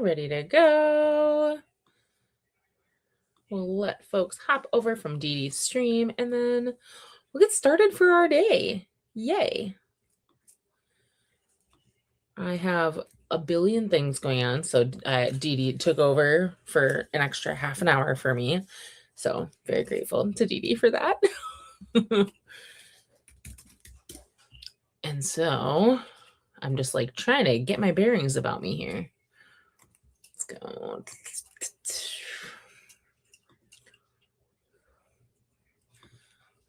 ready to go. We'll let folks hop over from Didi's stream, and then we'll get started for our day. Yay. I have a billion things going on, so Didi took over for an extra half an hour for me. So very grateful to Didi for that. And so I'm just like trying to get my bearings about me here. Let's go.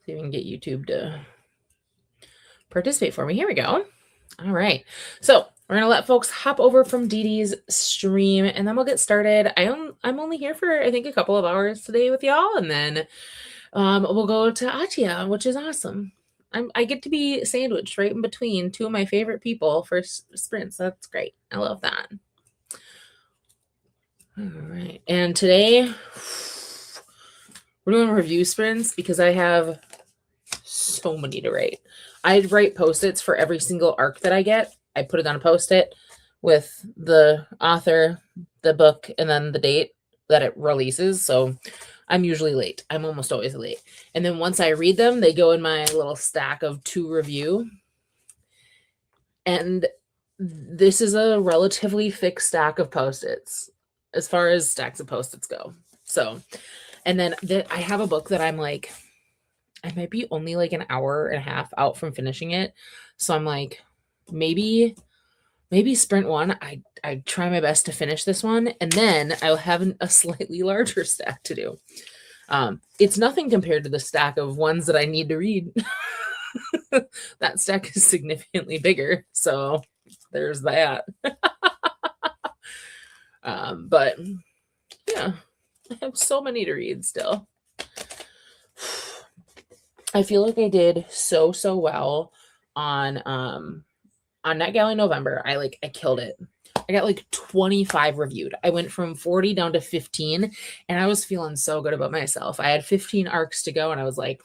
See if we can get YouTube to participate for me. Here we go. All right. So we're going to let folks hop over from Didi's stream, and then we'll get started. I'm only here for, I think, a couple of hours today with y'all, and then we'll go to Atia, which is awesome. I get to be sandwiched right in between two of my favorite people for sprints. That's great. I love that. All right. And today we're doing review sprints because I have so many to write. I write Post-its for every single arc that I get. I put it on a Post-it with the author, the book, and then the date that it releases. So I'm usually late. I'm almost always late. And then once I read them, they go in my little stack of to review. And this is a relatively thick stack of Post-its as far as stacks of Post-its go. So, and then I have a book that I'm like, I might be only like an hour and a half out from finishing it. So I'm like, maybe sprint one. I try my best to finish this one, and then I'll have a slightly larger stack to do. It's nothing compared to the stack of ones that I need to read. That stack is significantly bigger. So there's that. But yeah, I have so many to read still. I feel like I did so well on NetGalley November. I killed it. I got like 25 reviewed. I went from 40 down to 15, and I was feeling so good about myself. I had 15 arcs to go, and I was like,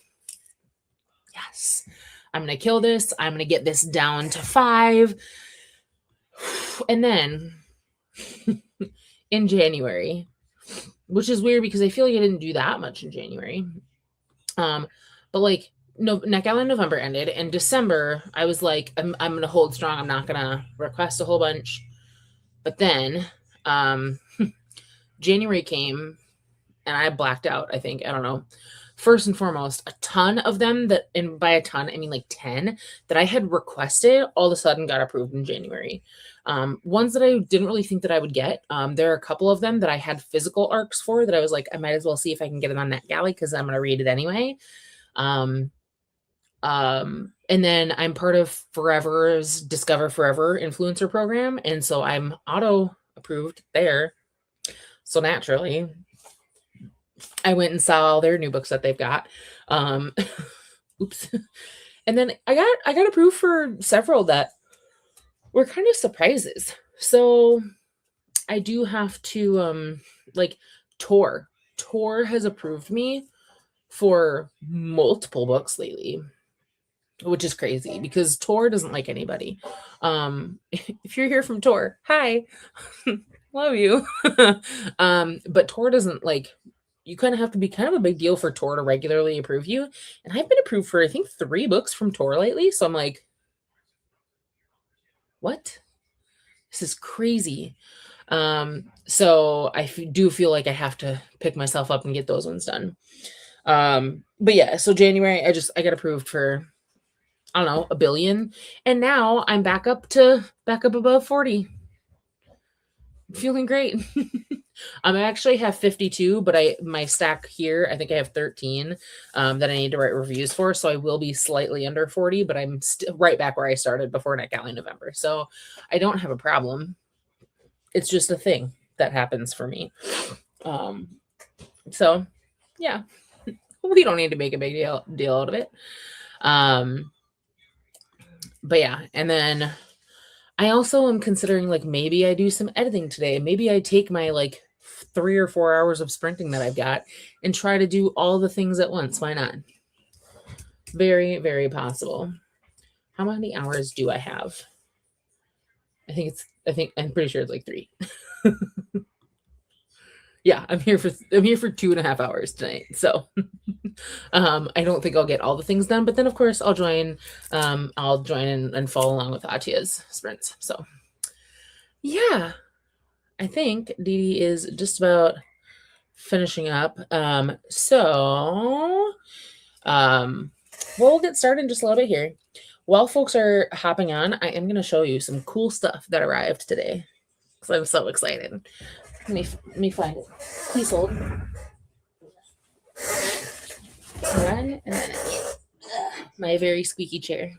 yes, I'm going to kill this. I'm going to get this down to 5. And then in January, which is weird because I feel like I didn't do that much in January. But like NetGalley November ended, and December I was like, I'm going to hold strong. I'm not going to request a whole bunch. But then January came, and I blacked out, I think. I don't know. First and foremost, a ton of them that, and by a ton, I mean like 10 that I had requested all of a sudden got approved in January. Ones that I didn't really think that I would get. There are a couple of them that I had physical arcs for that I was like, I might as well see if I can get it on NetGalley because I'm going to read it anyway. And then I'm part of Forever's Discover Forever influencer program. And so I'm auto approved there. So naturally I went and saw all their new books that they've got. Oops. And then I got approved for several that were kind of surprises. So I do have to, like Tor has approved me for multiple books lately, which is crazy because Tor doesn't like anybody. If you're here from Tor, hi, love you. But Tor doesn't like, you kind of have to be kind of a big deal for Tor to regularly approve you. And I've been approved for, I think, 3 books from Tor lately. So I'm like, what? This is crazy. So I do feel like I have to pick myself up and get those ones done. But yeah, so January, I got approved for, I don't know, 1 billion. And now I'm back up above 40. Feeling great. I actually have 52, but my stack here, I think I have 13 that I need to write reviews for. So I will be slightly under 40, but I'm right back where I started before NetGalley November. So I don't have a problem. It's just a thing that happens for me. So yeah, we don't need to make a big deal out of it. But yeah, and then I also am considering like maybe I do some editing today. Maybe I take my like 3 or 4 hours of sprinting that I've got and try to do all the things at once. Why not? Very, very possible. How many hours do I have? I'm pretty sure it's like 3. Yeah, I'm here for 2.5 hours tonight. So I don't think I'll get all the things done, but then of course I'll join and follow along with Atia's sprints. So yeah, I think Didi is just about finishing up. We'll get started in just a little bit here. While folks are hopping on, I am going to show you some cool stuff that arrived today because I'm so excited. Let me find it. Please hold. One, and then my very squeaky chair.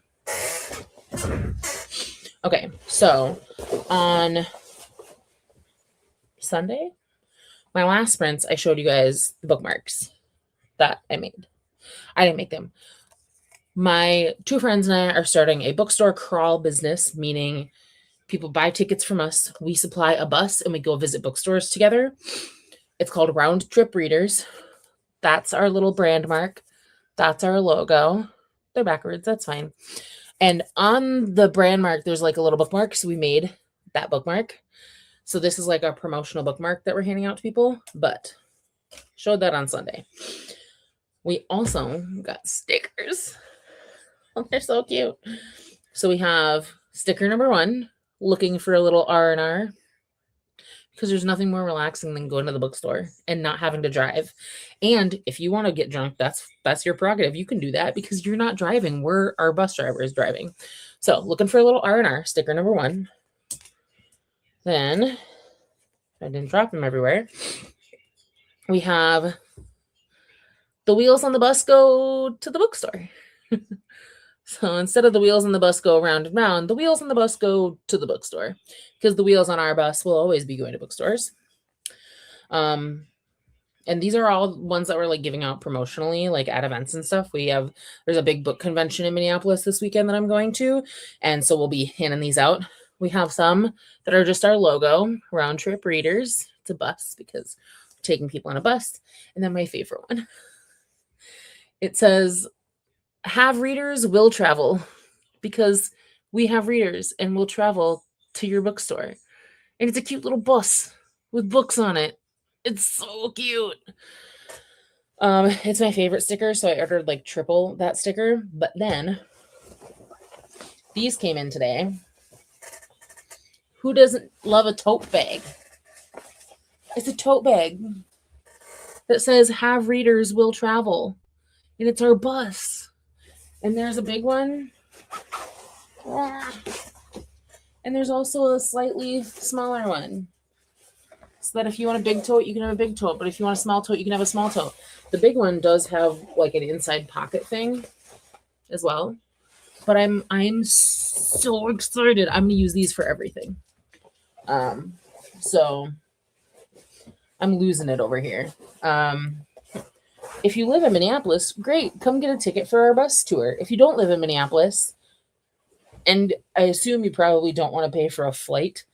Okay, so on Sunday, my last sprints, I showed you guys the bookmarks that I made. I didn't make them. My 2 friends and I are starting a bookstore crawl business, meaning people buy tickets from us. We supply a bus and we go visit bookstores together. It's called Round Trip Readers. That's our little brand mark. That's our logo. They're backwards. That's fine. And on the brand mark, there's like a little bookmark. So we made that bookmark. So this is like a promotional bookmark that we're handing out to people, but showed that on Sunday. We also got stickers. Oh, they're so cute. So we have sticker number 1, looking for a little R&R, because there's nothing more relaxing than going to the bookstore and not having to drive. And if you want to get drunk, that's your prerogative. You can do that because you're not driving. Our bus driver is driving. So looking for a little R&R, sticker number 1. Then I didn't drop them everywhere. We have the wheels on the bus go to the bookstore. So instead of the wheels on the bus go round and round, the wheels on the bus go to the bookstore, because the wheels on our bus will always be going to bookstores. And these are all ones that we're like giving out promotionally, like at events and stuff. There's a big book convention in Minneapolis this weekend that I'm going to, and so we'll be handing these out. We have some that are just our logo, Round Trip Readers. It's a bus because we're taking people on a bus. And then my favorite one, it says, "Have readers, will travel," because we have readers and we'll travel to your bookstore. And it's a cute little bus with books on it. It's so cute. It's my favorite sticker, so I ordered like triple that sticker. But then these came in today. Who doesn't love a tote bag? It's a tote bag that says, "Have readers, will travel." And it's our bus. And there's a big one. And there's also a slightly smaller one. So that if you want a big tote, you can have a big tote. But if you want a small tote, you can have a small tote. The big one does have like an inside pocket thing as well. But I'm so excited. I'm gonna use these for everything. So I'm losing it over here. If you live in Minneapolis, great. Come get a ticket for our bus tour. If you don't live in Minneapolis, and I assume you probably don't want to pay for a flight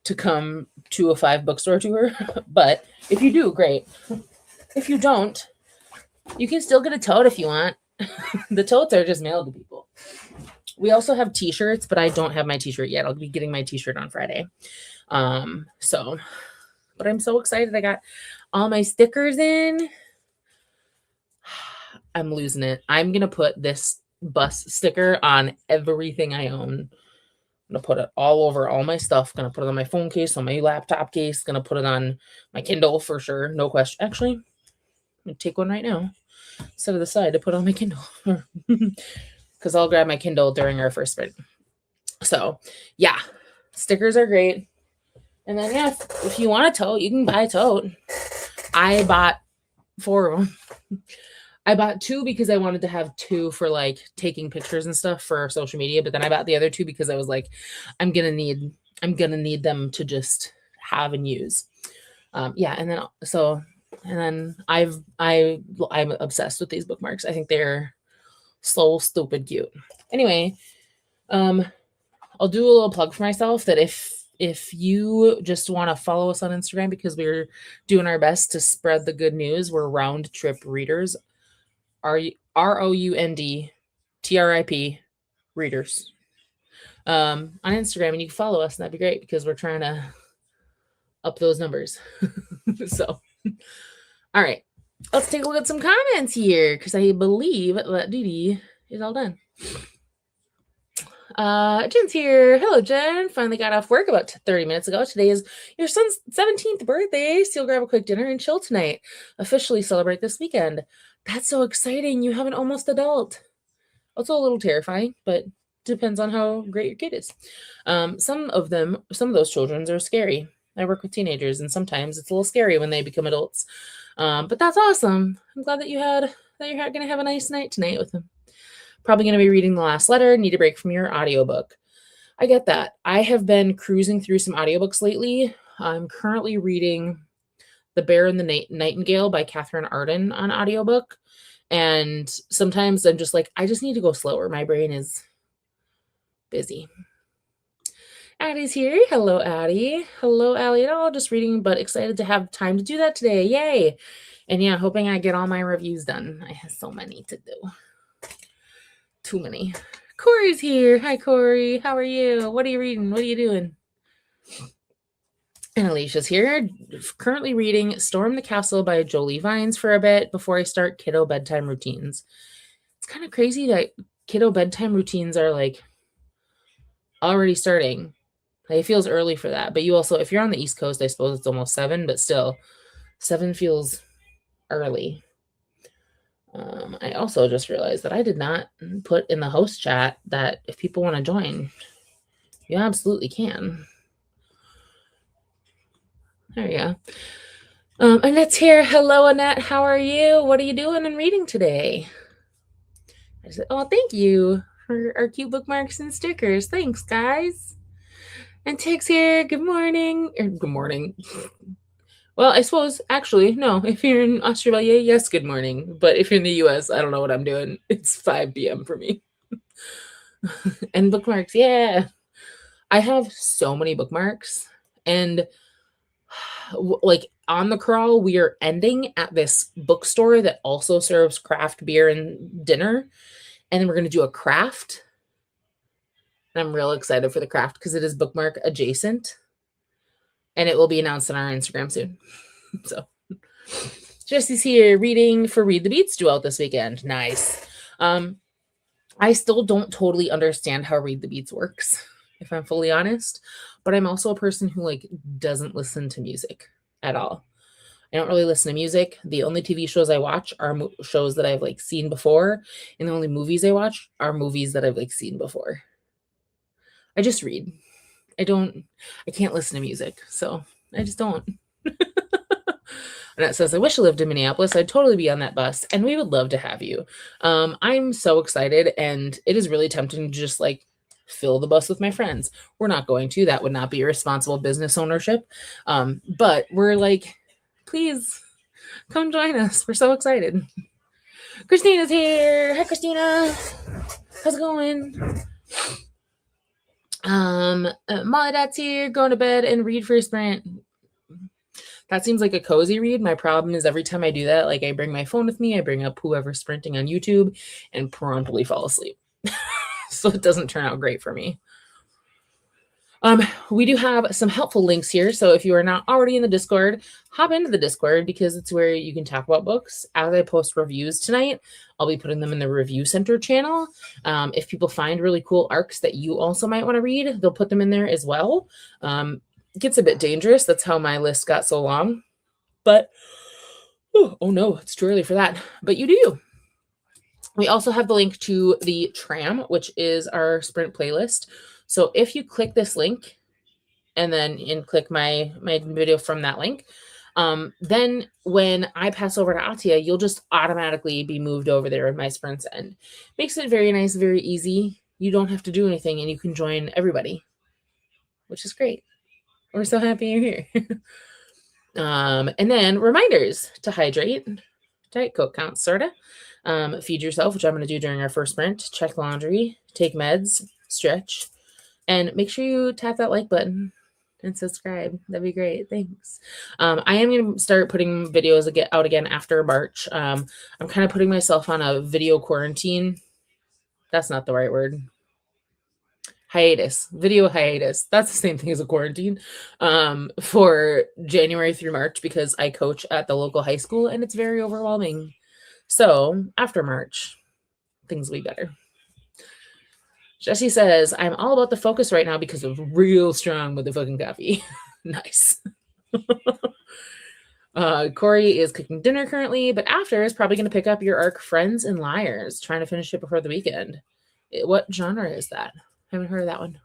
to come to a 5 bookstore tour, but if you do, great. If you don't, you can still get a tote if you want. The totes are just mailed to people. We also have t-shirts, but I don't have my t-shirt yet. I'll be getting my t-shirt on Friday. But I'm so excited. I got all my stickers in. I'm losing it. I'm going to put this bus sticker on everything I own. I'm going to put it all over all my stuff. Going to put it on my phone case, on my laptop case. Going to put it on my Kindle for sure. No question. Actually, I'm going to take one right now. Set it aside to put on my Kindle. Because I'll grab my Kindle during our first sprint. So, yeah. Stickers are great. And then, yeah, if you want a tote, you can buy a tote. I bought 4 of them. I bought 2 because I wanted to have 2 for like taking pictures and stuff for social media. But then I bought the other 2 because I was like, I'm gonna need them to just have and use. And then I'm obsessed with these bookmarks. I think they're so stupid cute. Anyway, I'll do a little plug for myself that if you just want to follow us on Instagram, because we're doing our best to spread the good news, we're Round Trip Readers. ROUND TRIP Readers. on Instagram, and you can follow us, and that'd be great because we're trying to up those numbers. So, all right, let's take a look at some comments here because I believe that Didi is all done. Jen's here. Hello, Jen. Finally got off work about 30 minutes ago. Today is your son's 17th birthday, so you'll grab a quick dinner and chill tonight. Officially celebrate this weekend. That's so exciting. You have an almost adult. Also a little terrifying, but depends on how great your kid is. Some of those children are scary. I work with teenagers, and sometimes it's a little scary when they become adults. But that's awesome. I'm glad that you're going to have a nice night tonight with them. Probably going to be reading The Last Letter. Need a break from your audiobook. I get that. I have been cruising through some audiobooks lately. I'm currently reading The Bear and the Nightingale by Catherine Arden on audiobook. And sometimes I'm just like, I just need to go slower. My brain is busy. Addie's here. Hello, Addie. Hello, Allie at all. Just reading, but excited to have time to do that today. Yay. And yeah, hoping I get all my reviews done. I have so many to do. Too many. Corey's here. Hi, Corey. How are you? What are you reading? What are you doing? And Alicia's here. Currently reading Storm the Castle by Jolie Vines for a bit before I start kiddo bedtime routines. It's kind of crazy that kiddo bedtime routines are like already starting. It feels early for that. But you also, if you're on the East Coast, I suppose it's almost 7, but still 7 feels early. I also just realized that I did not put in the host chat that if people want to join, you absolutely can. There you go. Annette's here. Hello, Annette. How are you? What are you doing and reading today? I said, oh, thank you for our cute bookmarks and stickers. Thanks, guys. And Tig's here. Good morning. Good morning. Well, I suppose, actually, no. If you're in Australia, yes, good morning. But if you're in the US, I don't know what I'm doing. It's 5 p.m. for me. And bookmarks, yeah. I have so many bookmarks. And like on the crawl, we are ending at this bookstore that also serves craft beer and dinner. And then we're going to do a craft. And I'm real excited for the craft because it is bookmark adjacent. And it will be announced on our Instagram soon. So Jesse's here reading for Read the Beats duo this weekend. Nice. I still don't totally understand how Read the Beats works, if I'm fully honest. But I'm also a person who like doesn't listen to music at all. I don't really listen to music. The only TV shows I watch are shows that I've like seen before. And the only movies I watch are movies that I've like seen before. I just read. I can't listen to music, so I just don't. And it says, I wish I lived in Minneapolis. I'd totally be on that bus, and we would love to have you. I'm so excited, and it is really tempting to just like fill the bus with my friends. We're not going to. That would not be a responsible business ownership. But we're like, please come join us. We're so excited. Christina's here. Hi, Christina. How's it going? Molly Dad's here, going to bed and read for a sprint. That seems like a cozy read. My problem is every time I do that, like I bring my phone with me, I bring up whoever's sprinting on YouTube and promptly fall asleep. So it doesn't turn out great for me. We do have some helpful links here. So if you are not already in the Discord, hop into the Discord because it's where you can talk about books. As I post reviews tonight, I'll be putting them in the Review Center channel. If people find really cool arcs that you also might want to read, they'll put them in there as well. It gets a bit dangerous. That's how my list got so long. But, oh no, it's too early for that. But you do. We also have the link to the Tram, which is our sprint playlist. So if you click this link and then click my video from that link, then when I pass over to Atia, you'll just automatically be moved over there in my sprints end. Makes it very nice, very easy. You don't have to do anything and you can join everybody, which is great. We're so happy you're here. And then reminders to hydrate, Diet Coke counts, sorta. Feed yourself, which I'm going to do during our first sprint. Check laundry, take meds, stretch. And make sure you tap that like button and subscribe. That'd be great. Thanks. I am going to start putting videos out again after March. I'm kind of putting myself on a video quarantine. That's not the right word. video hiatus. That's the same thing as a quarantine for January through March because I coach at the local high school and it's very overwhelming. So after March, things will be better. Jesse says, I'm all about the focus right now because of real strong motherfucking coffee. Nice. Corey is cooking dinner currently, but after is probably going to pick up your arc Friends and Liars, trying to finish it before the weekend. What genre is that? Haven't heard of that one.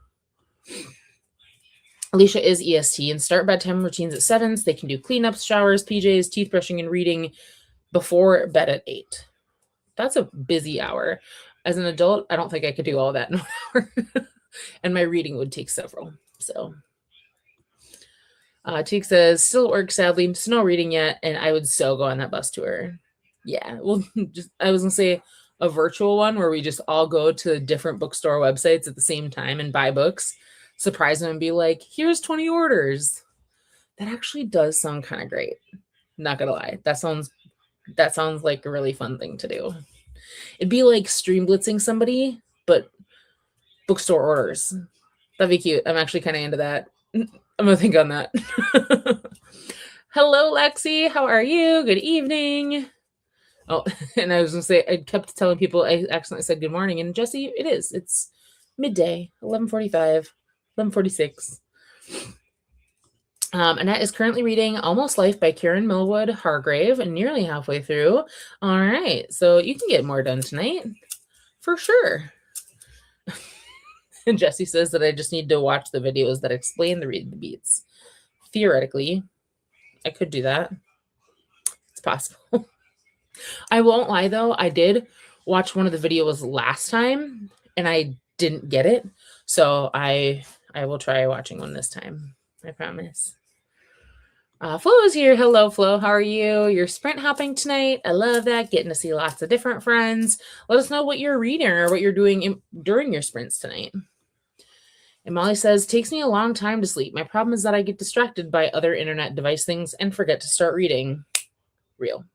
Alicia is EST and start bedtime routines at 7, so they can do cleanups, showers, PJs, teeth brushing, and reading before bed at 8. That's a busy hour. As an adult, I don't think I could do all that in 1 hour. And my reading would take several. So Teek says, still at work, sadly, just no reading yet, and I would so go on that bus tour. Yeah, well, I was going to say a virtual one where we just all go to different bookstore websites at the same time and buy books, surprise them and be like, here's 20 orders. That actually does sound kind of great. Not going to lie. That sounds like a really fun thing to do. It'd be like stream blitzing somebody, but bookstore orders. That'd be cute. I'm actually kind of into that. I'm going to think on that. Hello, Lexi. How are you? Good evening. Oh, and I was going to say, I kept telling people I accidentally said good morning. And Jesse, it is. It's midday, 11:45, 11:46. Annette is currently reading Almost Life by Karen Millwood Hargrave and nearly halfway through. All right. So you can get more done tonight for sure. And Jesse says that I just need to watch the videos that explain the read the beats. Theoretically, I could do that. It's possible. I won't lie, though. I did watch one of the videos last time, and I didn't get it. So I will try watching one this time. I promise. Flo is here. Hello, Flo. How are you? You're sprint hopping tonight. I love that. Getting to see lots of different friends. Let us know what you're reading or what you're doing during your sprints tonight. And Molly says, takes me a long time to sleep. My problem is that I get distracted by other internet device things and forget to start reading. Real.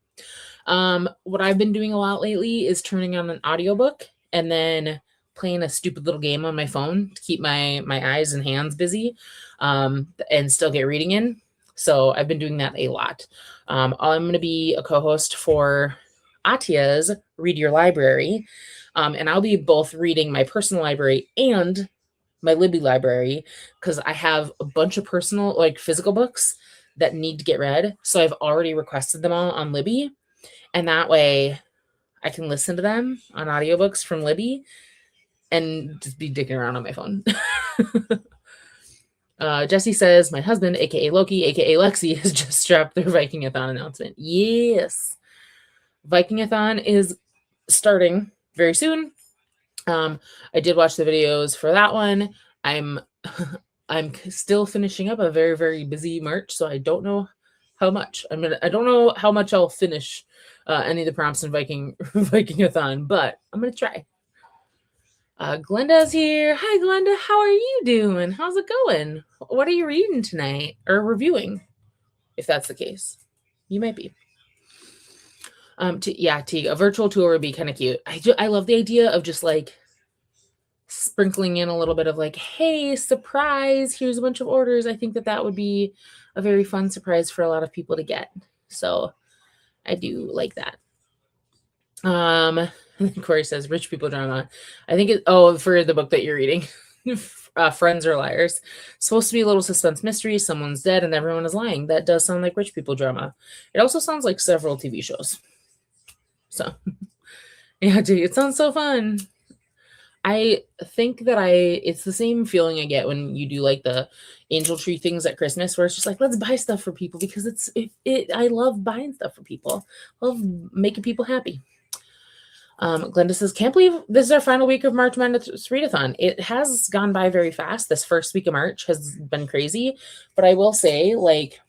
What I've been doing a lot lately is turning on an audiobook and then playing a stupid little game on my phone to keep my eyes and hands busy and still get reading in. So I've been doing that a lot. I'm going to be a co-host for Atia's Read Your Library. And I'll be both reading my personal library and my Libby library because I have a bunch of personal, like physical books that need to get read. So I've already requested them all on Libby. And that way I can listen to them on audiobooks from Libby and just be dicking around on my phone. Jesse says, my husband, aka Loki, aka Lexi, has just dropped their Vikingathon announcement. Yes. Vikingathon is starting very soon. I did watch the videos for that one. I'm still finishing up a very, very busy March, so I don't know how much. I don't know how much I'll finish any of the prompts in Vikingathon, but I'm gonna try. Glenda's here. Hi, Glenda. How are you doing? How's it going? What are you reading tonight or reviewing? If that's the case, you might be. Teague, a virtual tour would be kind of cute. I love the idea of just like sprinkling in a little bit of like, hey, surprise, here's a bunch of orders. I think that would be a very fun surprise for a lot of people to get. So I do like that. Corey says, rich people drama. I think for the book that you're reading, Friends or Liars. Supposed to be a little suspense mystery. Someone's dead and everyone is lying. That does sound like rich people drama. It also sounds like several TV shows. So, yeah, dude, it sounds so fun. I think that it's the same feeling I get when you do like the angel tree things at Christmas, where it's just like, let's buy stuff for people because I love buying stuff for people. I love making people happy. Glenda says, can't believe this is our final week of March Madness Readathon. It has gone by very fast. This first week of March has been crazy, but I will say, like,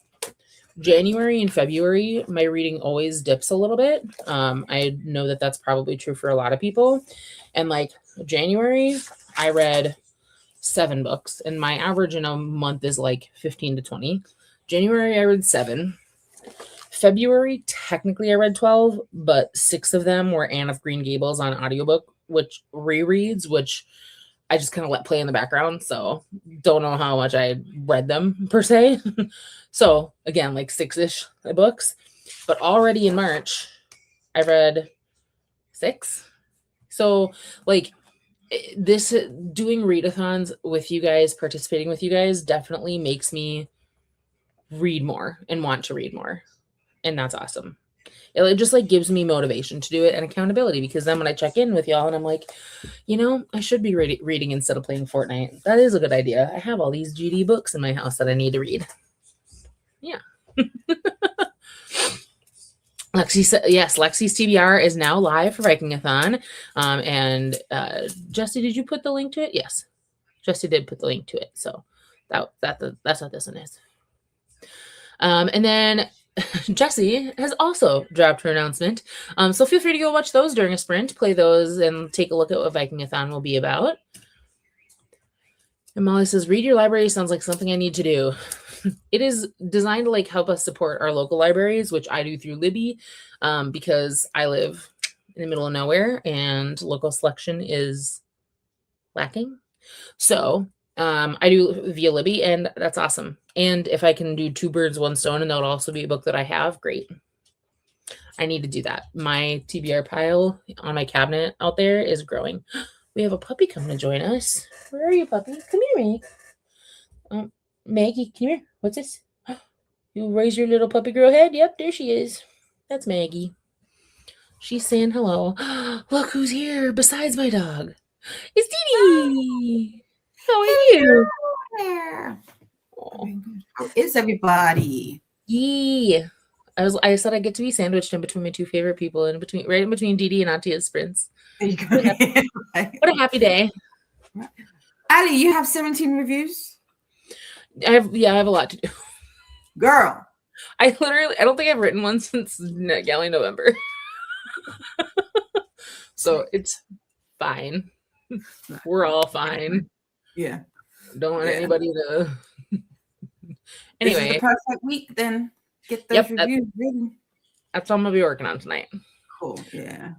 January and February, my reading always dips a little bit. I know that that's probably true for a lot of people. And like January, I read 7 books, and my average in a month is like 15 to 20. January, I read 7. February, technically I read 12, but 6 of them were Anne of Green Gables on audiobook, which rereads, which I just kind of let play in the background. So don't know how much I read them per se. So again, like 6-ish books, but already in March, I read 6. So like this, doing readathons with you guys, participating with you guys definitely makes me read more and want to read more. And that's awesome. It just like gives me motivation to do it and accountability, because then when I check in with y'all and I'm like, I should be reading instead of playing Fortnite. That is a good idea. I have all these GD books in my house that I need to read. Yeah. Lexi said, yes, Lexi's TBR is now live for Vikingathon. And Jesse, did you put the link to it? Yes. Jesse did put the link to it. So that's what this one is. And then Jessie has also dropped her announcement. So feel free to go watch those during a sprint, play those, and take a look at what Vikingathon will be about. And Molly says, read your library sounds like something I need to do. It is designed to like help us support our local libraries, which I do through Libby, because I live in the middle of nowhere and local selection is lacking. So I do via Libby, and that's awesome. And if I can do 2 birds, 1 stone, and that'll also be a book that I have, great. I need to do that. My TBR pile on my cabinet out there is growing. We have a puppy coming to join us. Where are you, puppy? Come here, Meg. Maggie, come here. What's this? You raise your little puppy girl head? Yep, there she is. That's Maggie. She's saying hello. Look who's here besides my dog. It's Didi. How are you? How is everybody? Yeah. I said I get to be sandwiched in between my 2 favorite people, right in between Didi and Atia's sprints. What a happy day. Ali, you have 17 reviews? I have a lot to do. Girl. I don't think I've written one since NetGalley November. So it's fine. We're all fine. Yeah. Don't want anybody to. Anyway. This is the perfect week then. Get those reviews written. That's what I'm going to be working on tonight. Cool. Yeah.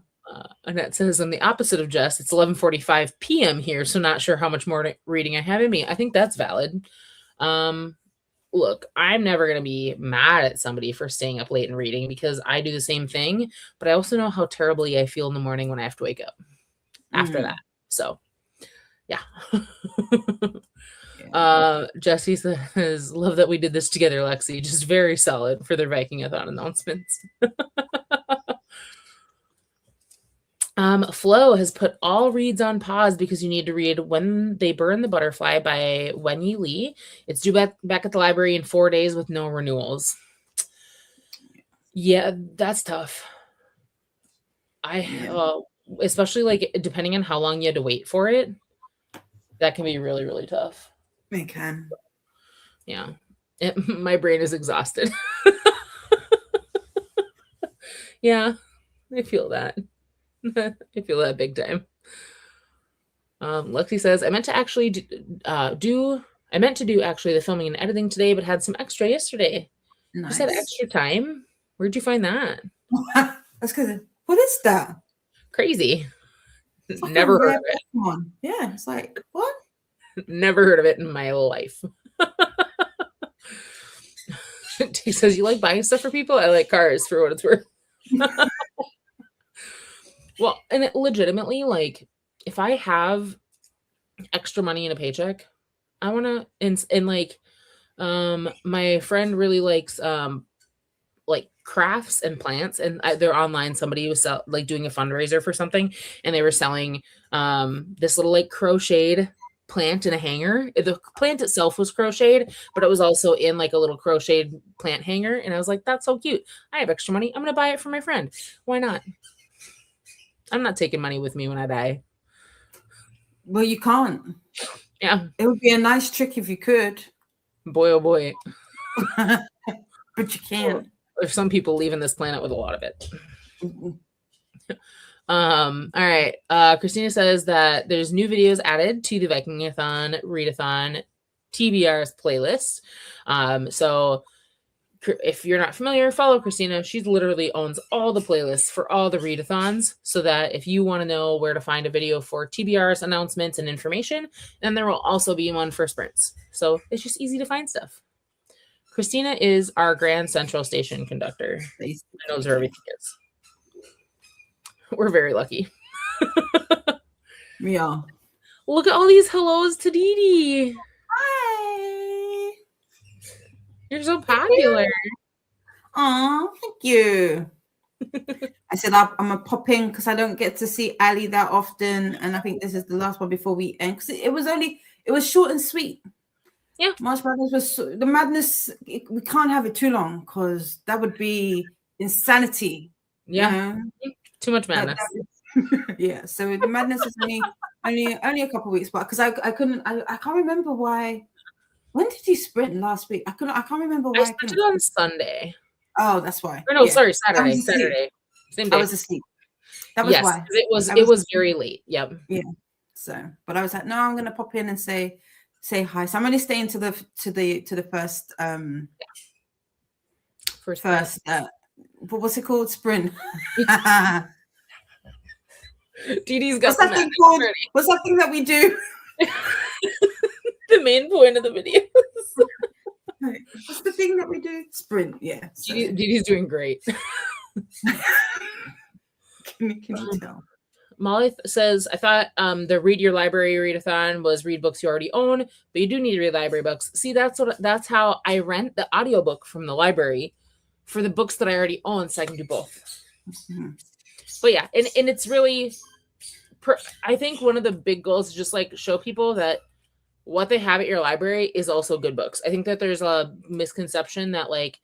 Annette says, on the opposite of Jess, it's 11:45 p.m. here, so not sure how much more reading I have in me. I think that's valid. Look, I'm never going to be mad at somebody for staying up late and reading, because I do the same thing, but I also know how terribly I feel in the morning when I have to wake up after that. So, yeah. Jesse says, love that we did this together, Lexi. Just very solid for their Vikingathon announcements. Flo has put all reads on pause because you need to read When They Burn the Butterfly by Wenyi Lee. It's due back at the library in 4 days with no renewals. Yeah, that's tough. Especially like depending on how long you had to wait for it, that can be really, really tough. It can. Yeah. My brain is exhausted. Yeah, I feel that. I feel that big time. Lexi says, I meant to actually do the filming and editing today, but had some extra yesterday. Nice. Just had extra time. Where'd you find that? That's because what is that? Crazy. Never heard of it. Pokemon. Yeah, it's like, what? Never heard of it in my life. He says, you like buying stuff for people? I like cars, for what it's worth. Well, and it legitimately, like, if I have extra money in a paycheck, I want to, and like, my friend really likes, like crafts and plants, and they're online. Somebody was doing a fundraiser for something, and they were selling, this little like crocheted plant in a hanger. The plant itself was crocheted, but it was also in like a little crocheted plant hanger. And I was like, that's so cute. I have extra money. I'm going to buy it for my friend. Why not? I'm not taking money with me when I die. Well, you can't. Yeah. It would be a nice trick if you could. Boy, oh boy. But you can't. There's some people leaving this planet with a lot of it. All right. Christina says that there's new videos added to the Vikingathon Readathon TBR's playlist. So if you're not familiar, follow Christina. She literally owns all the playlists for all the readathons, so that if you want to know where to find a video for TBRs, announcements, and information, then there will also be one for sprints. So it's just easy to find stuff. Christina is our Grand Central Station conductor. Knows where everything is. We're very lucky. We are. Look at all these hellos to Didi. Hi. You're so popular. Oh, thank you. I said I'm gonna pop in because I don't get to see Ali that often, and I think this is the last one before we end. Because it was short and sweet. Yeah, March Madness was the madness. We can't have it too long because that would be insanity. Yeah, too much madness. Yeah, so the madness is only a couple of weeks, but because I can't remember why. When did you sprint last week? I can't remember why. I sprinted on Sunday. Oh, that's why. Or no, sorry, Saturday. Same day. I was asleep. That was why. It was very late. Yep. Yeah. So, but I was like, no, I'm gonna pop in and say hi. So I'm only staying to the first what's it called? Sprint. Didi's got what's that thing called? What's that thing that we do? The main point of the video. What's the thing that we do? Sprint, yeah. So. Didi's doing great. Can you tell? Molly says, I thought the Read Your Library readathon was read books you already own, but you do need to read library books. See, that's how I rent the audiobook from the library for the books that I already own, so I can do both. Mm-hmm. But yeah, and it's really, I think one of the big goals is just like show people that what they have at your library is also good books. I think that there's a misconception that like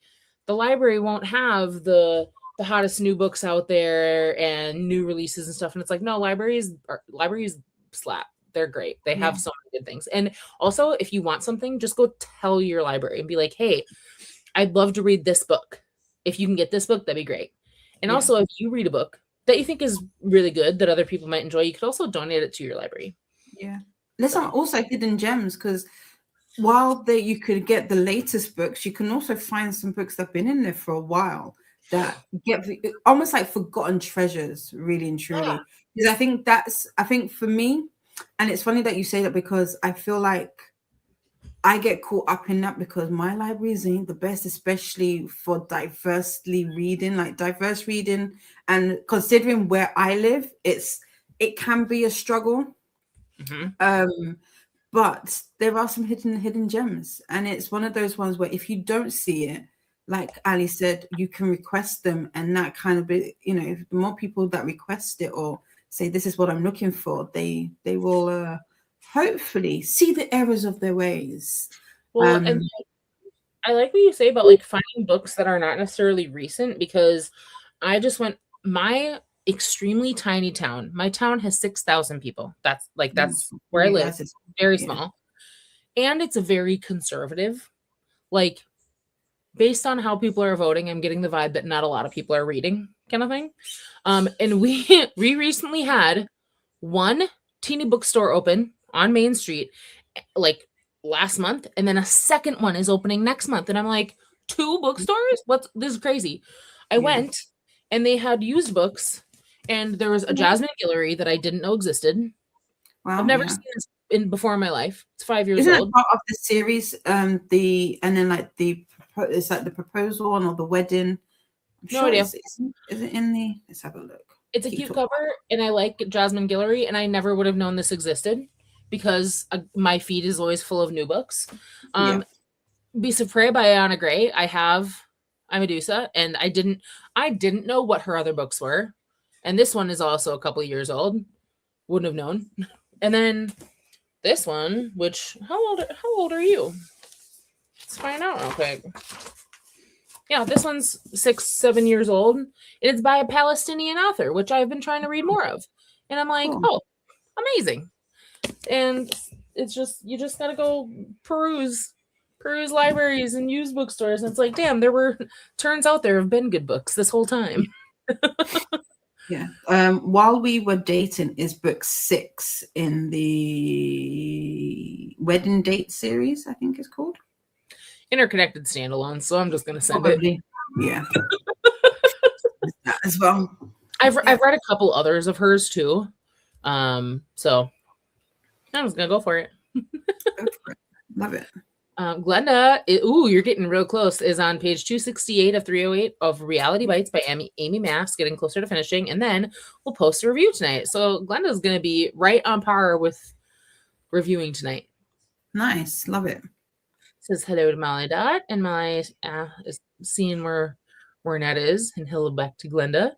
the library won't have the hottest new books out there and new releases and stuff. And it's like, no, libraries slap. They're great. They have so many good things. And also, if you want something, just go tell your library and be like, hey, I'd love to read this book. If you can get this book, that'd be great. And also, if you read a book that you think is really good that other people might enjoy, you could also donate it to your library. Yeah. There's also hidden gems because while you could get the latest books, you can also find some books that have been in there for a while that get almost like forgotten treasures, really and truly. Because I think for me, and it's funny that you say that because I feel like I get caught up in that because my libraries ain't the best, especially for diverse reading. And considering where I live, it can be a struggle. Mm-hmm. But there are some hidden gems, and it's one of those ones where if you don't see it, like Ali said, you can request them, and that kind of the more people that request it or say this is what I'm looking for, they will hopefully see the errors of their ways. Well, and I like what you say about like finding books that are not necessarily recent, because I just went my extremely tiny town. My town has 6,000 people. That's where I live. It's very small. And it's a very conservative, like based on how people are voting, I'm getting the vibe that not a lot of people are reading kind of thing. And we recently had one teeny bookstore open on Main Street like last month, and then a second one is opening next month. And I'm like, 2 bookstores? This is crazy. I went and they had used books. And there was a Jasmine Guillory that I didn't know existed. Wow, I've never seen this before in my life. It's 5 years old. Isn't it part of the series? It's like the proposal one or the wedding. No idea. Is it in the? Let's have a look. It's a cute cover, and I like Jasmine Guillory, and I never would have known this existed because my feed is always full of new books. Beast of Prey by Ayana Gray. I'm Medusa, and I didn't know what her other books were. And this one is also a couple of years old. Wouldn't have known. And then this one, which how old are you? Let's find out real quick. Yeah, this one's 6-7 years old. And it's by a Palestinian author, which I've been trying to read more of. And I'm like, oh, amazing. And it's just you just gotta go peruse libraries and used bookstores. And it's like, damn, turns out there have been good books this whole time. Yeah. While We Were Dating is book 6 in the Wedding Date series, I think it's called. interconnected standalone, so I'm just gonna send Probably. Yeah. That as well. I've read a couple others of hers too. So I'm just gonna go for it. Love it. Glenda, you're getting real close, is on page 268 of 308 of Reality Bites by Amy Mass, getting closer to finishing, and then we'll post a review tonight. So Glenda's going to be right on par with reviewing tonight. Nice. Love it. Says hello to Molly Dot, and Molly is seeing where Ned is, and hello back to Glenda.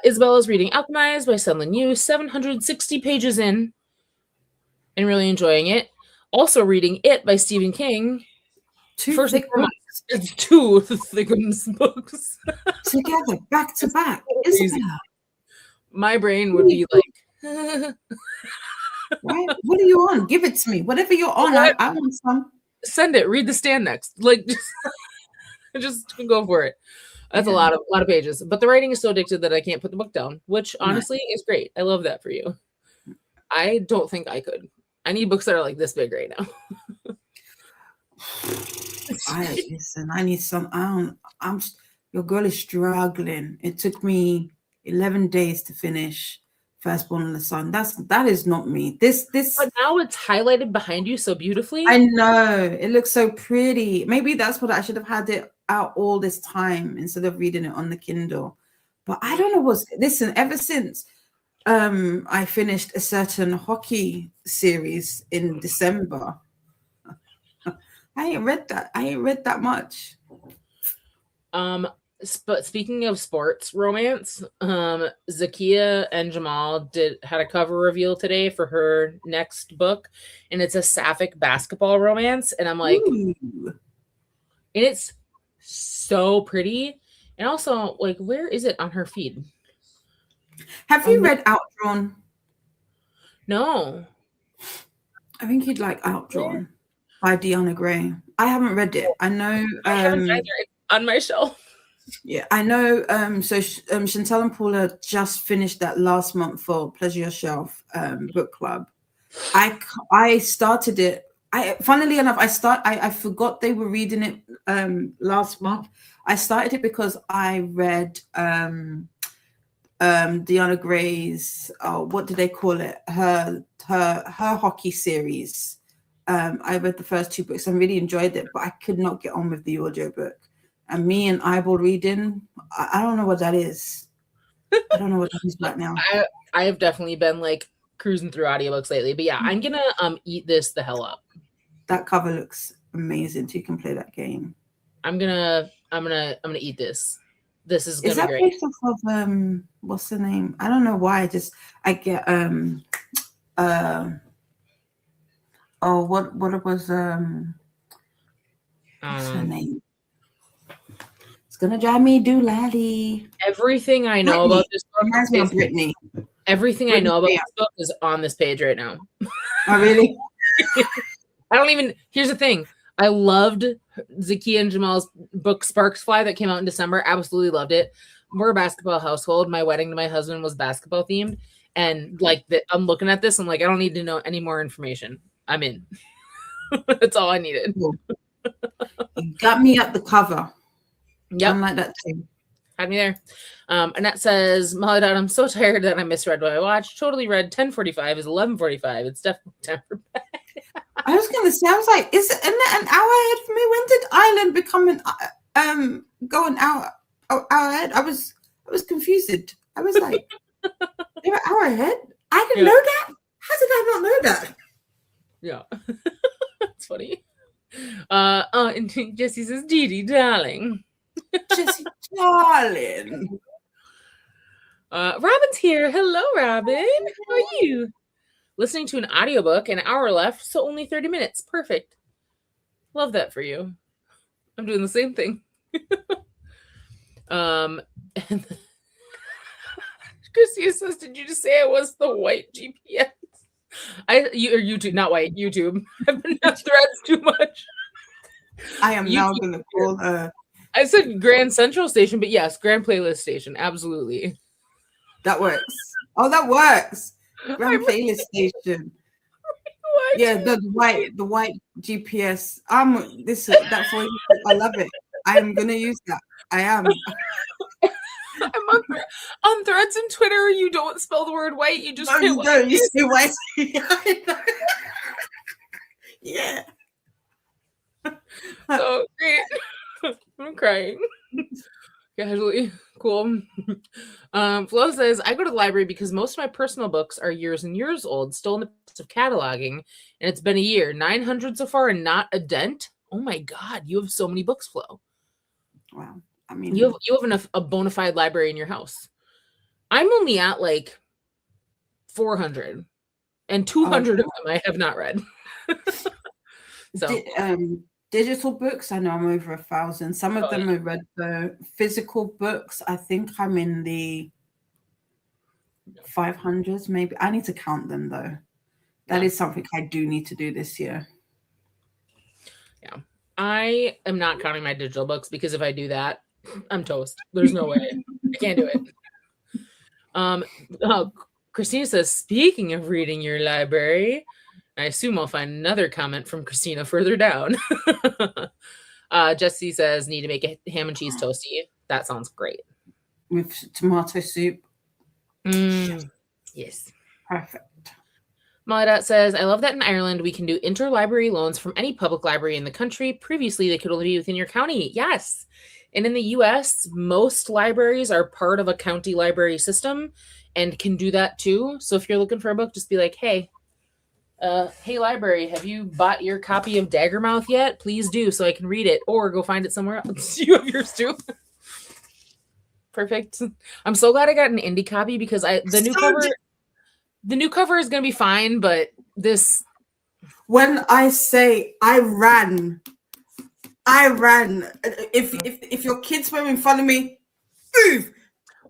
Isabella's reading Alchemized by Sunlin Yu, 760 pages in, and really enjoying it. Also reading It by Stephen King. First it's two Thickums books. Together, back to back. Isabella. My brain would be like... Right? What are you on? Give it to me. Whatever you're on, I want some. Send it. Read The Stand next. Like, just go for it. That's a lot of pages. But the writing is so addictive that I can't put the book down, which honestly is great. I love that for you. I don't think I could. I need books that are like this big right now. I need some. Your girl is struggling. It took me 11 days to finish Firstborn in the Sun. That is not me. This. But now it's highlighted behind you so beautifully. I know it looks so pretty. Maybe that's what I should have had it out all this time instead of reading it on the Kindle. But I don't know what's. Listen, ever since I finished a certain hockey series in December. I ain't read that much. But speaking of sports romance, Zakiya and Jamal had a cover reveal today for her next book, and it's a sapphic basketball romance. And I'm like, ooh. And it's so pretty. And also, like, where is it on her feed? Have you read Outdrawn? No. I think you'd like Outdrawn by Deanna Gray. I haven't read it. I know. I haven't either. It's on my shelf. Yeah, I know. So Chantal and Paula just finished that last month for Pleasure Yourself book club. I started it. Funnily enough, I forgot they were reading it last month. I started it because I read Deanna Gray's, what do they call it? Her hockey series. I read the first two books and really enjoyed it, but I could not get on with the audiobook. And me and eyeball reading, I don't know what that is. I don't know what that is right now. I have definitely been like cruising through audiobooks lately, but yeah, I'm gonna eat this the hell up. That cover looks amazing. So you can play that game. I'm gonna eat this. This is gonna be great. Is that based off of what's the name? I don't know why. I get what it was what's her name? It's gonna drive me doolally. Everything I know about this book reminds me of Brittany. Everything I know about this book is on this page right now. Oh, really? Here's the thing. I loved Zakiya and Jamal's book Sparks Fly that came out in December. Absolutely loved it. We're a basketball household. My wedding to my husband was basketball themed. And like I'm looking at this, I'm like, I don't need to know any more information. I'm in. That's all I needed. You got me at the cover. Yep. I'm like that too. Had me there. And that says, Molly Dot, I'm so tired that I misread what I watched. Totally read 10:45 is 11:45. It's definitely time for bed. I was going to say, I was like, is it an hour ahead for me? When did Ireland become going hour ahead? I was confused. I was like, they're an hour ahead? I didn't know that? How did I not know that? Yeah. That's funny. And Jessie says, Didi, darling. Jessie, darling. Robin's here. Hello, Robin. How are you? Listening to an audiobook, an hour left, so only 30 minutes. Perfect. Love that for you. I'm doing the same thing. And Christy says, did you just say I was the white GPS? Or YouTube, not white, YouTube. I've been on Threads too much. I am now going to call her. I said Grand Central Station, but yes, Grand Playlist Station. Absolutely. That works. Oh, that works. Grand Playlist Station. Why Yeah, the white GPS. That's what I love it. I am gonna use that. I am. I'm on Threads and Twitter. You don't spell the word white. You just No, say you white. don't. You say white. Yeah. So great. I'm crying. Casually. Cool. Flo says, I go to the library because most of my personal books are years and years old, still in the process of cataloging, and it's been a year. 900 so far and not a dent. Oh my God, you have so many books, Flo. Wow. I mean, you have a bona fide library in your house. I'm only at like 400, and 200 of them I have not read. So digital books, I know I'm over 1,000. Some of them I read. The physical books, I think I'm in the 500s, maybe. I need to count them though. That is something I do need to do this year. Yeah, I am not counting my digital books because if I do that, I'm toast. There's no way. I can't do it. Christina says, speaking of reading your library, I assume I'll find another comment from Christina further down. Jesse says, need to make a ham and cheese toasty. That sounds great. With tomato soup. Yes. Perfect. Maladat says, I love that in Ireland we can do interlibrary loans from any public library in the country. Previously, they could only be within your county. Yes. And in the US, most libraries are part of a county library system and can do that too. So if you're looking for a book, just be like, hey, library, have you bought your copy of Daggermouth yet? Please do so I can read it, or go find it somewhere else. You have yours too. Perfect. I'm so glad I got an indie copy because the new cover is gonna be fine, but this. When I say I ran. If your kids were in front of me, move.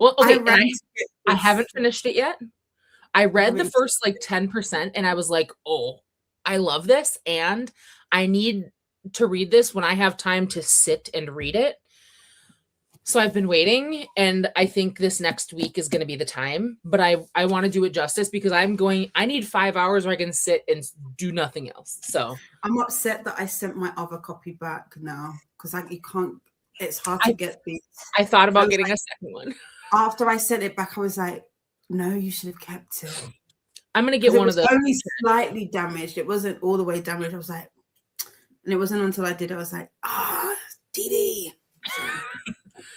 Well, okay, I haven't finished it yet. I read the first like 10% and I was like, oh, I love this. And I need to read this when I have time to sit and read it. So I've been waiting, and I think this next week is going to be the time, but I want to do it justice because I need 5 hours where I can sit and do nothing else. So I'm upset that I sent my other copy back now because it's hard to get these. I thought about getting a second one. After I sent it back, I was like, no, you should have kept it. I'm going to get one of those. It was only slightly damaged. It wasn't all the way damaged. I was like, and it wasn't until I did it, I was like, Didi.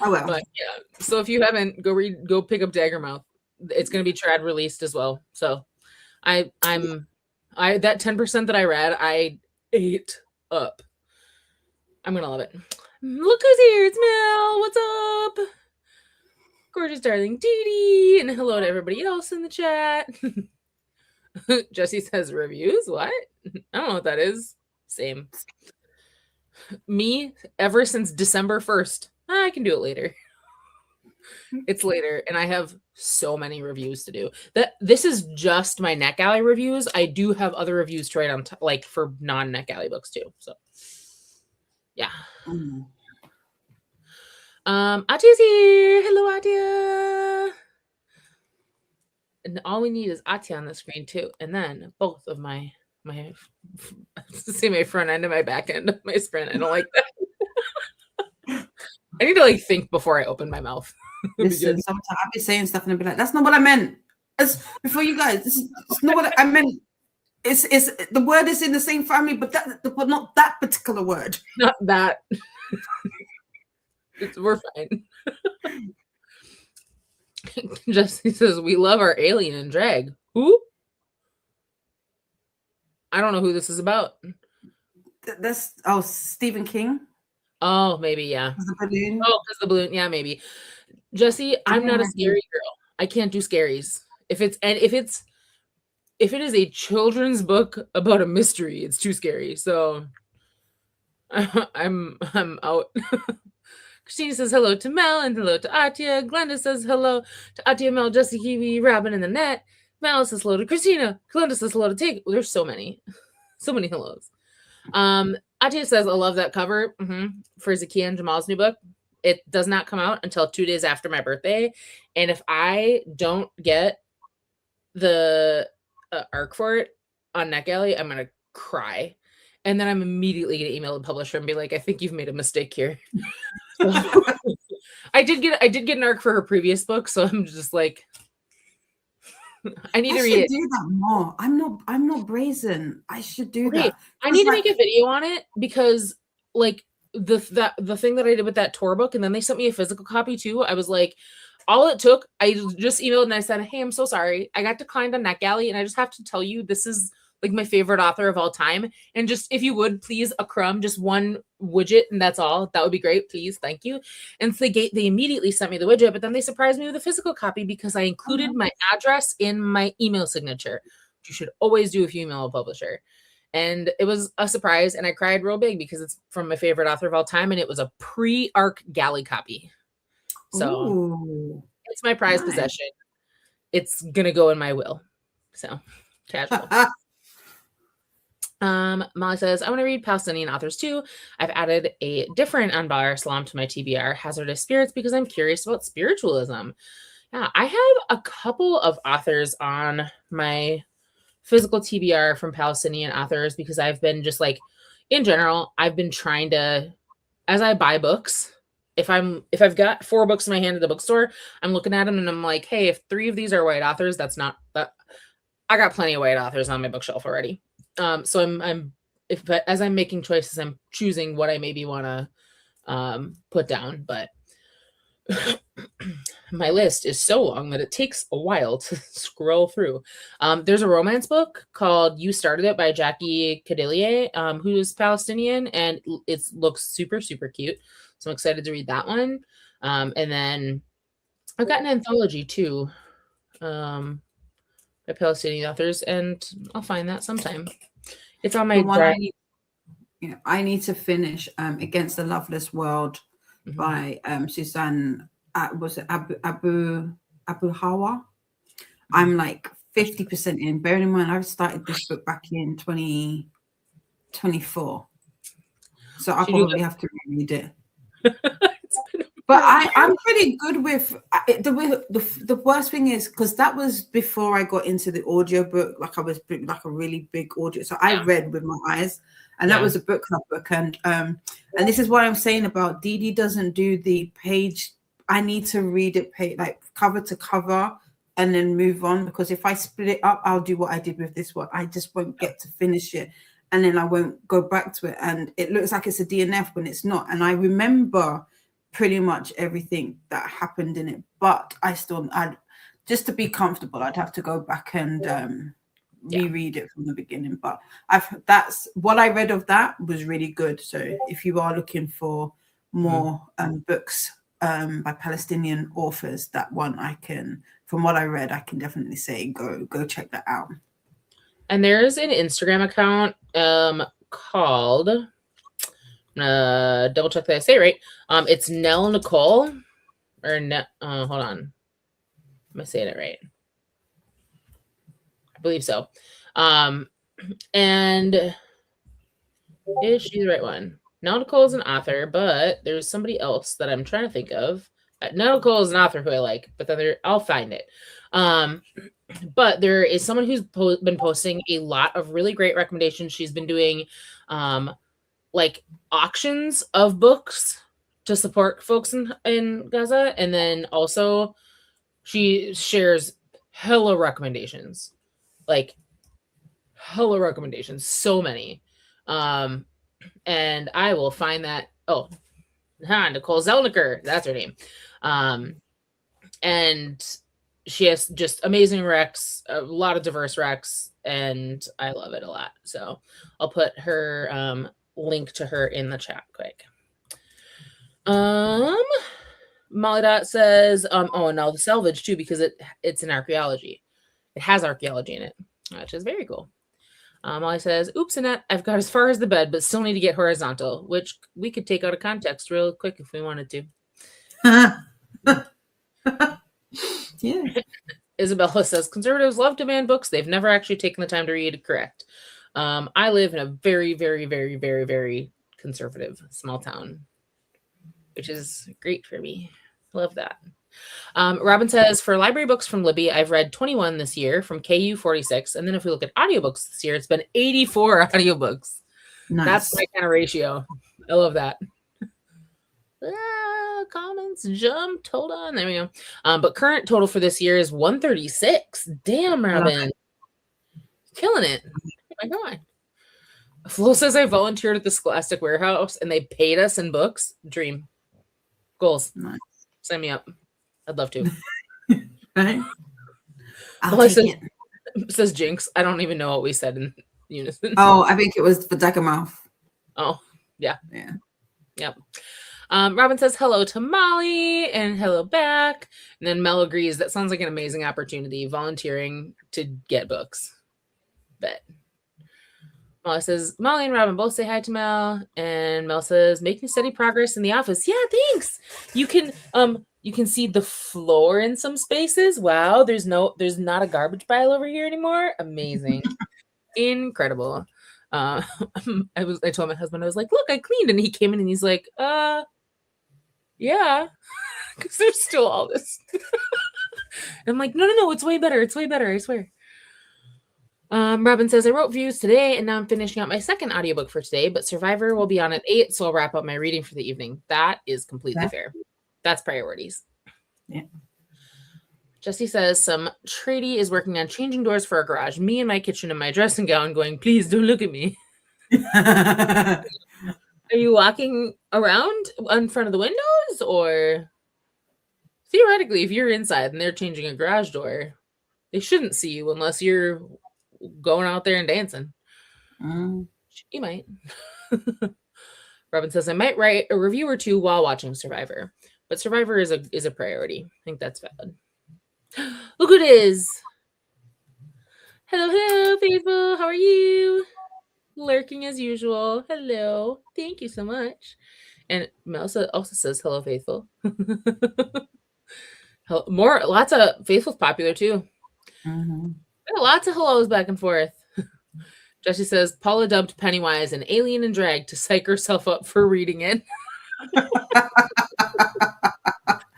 Oh well. But yeah. So if you haven't, go pick up Daggermouth. It's going to be trad released as well. So that 10% that I read, I ate up. I'm going to love it. Look who's here. It's Mel. What's up? Gorgeous darling Didi, and hello to everybody else in the chat. Jesse says reviews. What? I don't know what that is. Same. Me, ever since December 1st. I can do it later. It's later, and I have so many reviews to do. This is just my NetGalley reviews. I do have other reviews to write on, like for non-NetGalley books too. So, yeah. Atia's here. Hello, Atia. And all we need is Atia on the screen too, and then both of my see my front end and my back end of my sprint. I don't like that. I need to like think before I open my mouth. Listen, sometimes I'll be saying stuff and I'll be like, "That's not what I meant." Before you guys, it's not what I meant. It's the word is in the same family, but not that particular word. Not that. We're fine. Jesse says we love our alien and drag. Who? I don't know who this is about. That's Stephen King. Oh, maybe, yeah. The balloon. Oh, because the balloon. Yeah, maybe. Jesse, I'm not a scary girl. I can't do scaries. If it is a children's book about a mystery, it's too scary. So I'm out. Christina says hello to Mel and hello to Atia. Glenda says hello to Atia, Mel, Jesse, Kiwi, Robin, and the net. Mel says hello to Christina. Glenda says hello to Take. There's so many. So many hellos. Atia says, I love that cover for Zakiya and Jamal's new book. It does not come out until 2 days after my birthday. And if I don't get the ARC for it, on NetGalley, I'm gonna cry. And then I'm immediately gonna email the publisher and be like, I think you've made a mistake here. So, I did get an ARC for her previous book, so I'm just like, I need to read it. Do that more. I'm not brazen. I should do that. I need to make a video on it because like the thing that I did with that tour book, and then they sent me a physical copy too. I was like, all it took, I just emailed and I said, hey, I'm so sorry. I got declined on NetGalley, and I just have to tell you, this is like my favorite author of all time. And just, if you would, please, a crumb, just one widget, and that's all. That would be great. Please. Thank you. And so they immediately sent me the widget, but then they surprised me with a physical copy because I included my address in my email signature. You should always do if you email a publisher. And it was a surprise, and I cried real big because it's from my favorite author of all time, and it was a pre-ARC galley copy. So it's my prized possession. It's gonna go in my will. So casual. Molly says, I want to read Palestinian authors too. I've added a different Anbar Islam to my TBR, Hazardous Spirits, because I'm curious about spiritualism. Yeah, I have a couple of authors on my physical TBR from Palestinian authors because I've been just like, in general, I've been trying to, as I buy books, if I've got 4 books in my hand at the bookstore, I'm looking at them and I'm like, hey, if 3 of these are white authors, that's not that. I got plenty of white authors on my bookshelf already. So as I'm making choices, I'm choosing what I maybe want to put down, but my list is so long that it takes a while to scroll through. There's a romance book called You Started It by Jackie Cadillier, who's Palestinian, and it looks super, super cute. So I'm excited to read that one. And then I've got an anthology too, by Palestinian authors, and I'll find that sometime. It's on my drive. I need to finish Against the Loveless World by Suzanne. Was it Abu Hawa? I'm like 50% in. Bearing in mind, I started this book back in 2024, so I'll probably have to reread it. But I'm pretty good with the worst thing is because that was before I got into the audiobook. Like I was like a really big audio, so I read with my eyes, and that was a book club book. And this is what I'm saying about Didi doesn't do the page. I need to read it like cover to cover and then move on, because if I split it up, I'll do what I did with this one. I just won't get to finish it, and then I won't go back to it, and it looks like it's a DNF when it's not. And I remember pretty much everything that happened in it, but I'd just to be comfortable, I'd have to go back and reread it from the beginning. But that's what I read of that was really good. So if you are looking for more books by Palestinian authors, that one from what I read, I can definitely say go check that out. And there's an Instagram account called double check that I say it right. It's Nell Nicole or hold on. Am I saying it right? I believe so. And is she the right one? Nell Nicole is an author, but there's somebody else that I'm trying to think of. Nell Nicole is an author who I like, but then I'll find it. But there is someone who's been posting a lot of really great recommendations. She's been doing like auctions of books to support folks in Gaza. And then also she shares hella recommendations, so many. And I will find that. Oh, Nicole Zelniker, that's her name. And she has just amazing recs, a lot of diverse recs, and I love it a lot. So I'll put her link to her in the chat quick. Molly Dot says, oh, and now the salvage too, because it's an archaeology. It has archaeology in it, which is very cool. Molly says, oops, Annette, I've got as far as the bed, but still need to get horizontal, which we could take out of context real quick if we wanted to. Yeah. Isabella says, conservatives love to ban books they've never actually taken the time to read. Correct. I live in a very, very, very, very, very conservative small town, which is great for me. Love that. Robin says, for library books from Libby, I've read 21 this year from KU 46. And then if we look at audiobooks this year, it's been 84 audiobooks. Nice. That's my kind of ratio. I love that. Comments jumped. Hold on. There we go. But current total for this year is 136. Damn, Robin. Killing it. Oh my God. Flo says, I volunteered at the Scholastic Warehouse and they paid us in books. Dream. Goals. Nice. Sign me up. I'd love to. Right? Says Jinx. I don't even know what we said in unison. Oh, I think it was for Dagamouth. Oh, yeah. Yeah. Yep. Robin says hello to Molly and hello back. And then Mel agrees. That sounds like an amazing opportunity, volunteering to get books. Bet. Molly says, Molly and Robin both say hi to Mel. And Mel says, making steady progress in the office. Yeah, thanks. You can see the floor in some spaces. Wow, there's not a garbage pile over here anymore. Amazing. Incredible. I told my husband, I was like, look, I cleaned. And he came in and he's like, yeah. Because there's still all this. I'm like, no, it's way better. It's way better, I swear. Robin says, I wrote views today and now I'm finishing up my second audiobook for today, but Survivor will be on at 8, so I'll wrap up my reading for the evening. That is completely fair. That's priorities. Yeah. Jesse says, some tradie is working on changing doors for our garage. Me in my kitchen in my dressing gown going, please don't look at me. Are you walking around in front of the windows? Or theoretically, if you're inside and they're changing a garage door, they shouldn't see you unless you're going out there and dancing. You might. Robin says, I might write a review or two while watching Survivor, but Survivor is a priority. I think that's valid. Look who it is. Hello, faithful. How are you? Lurking as usual. Hello. Thank you so much. And Melissa also says, hello, faithful. Lots of faithful's popular too. Mm-hmm. Lots of hellos back and forth. Jesse says, Paula dubbed Pennywise an alien and drag to psych herself up for reading it. That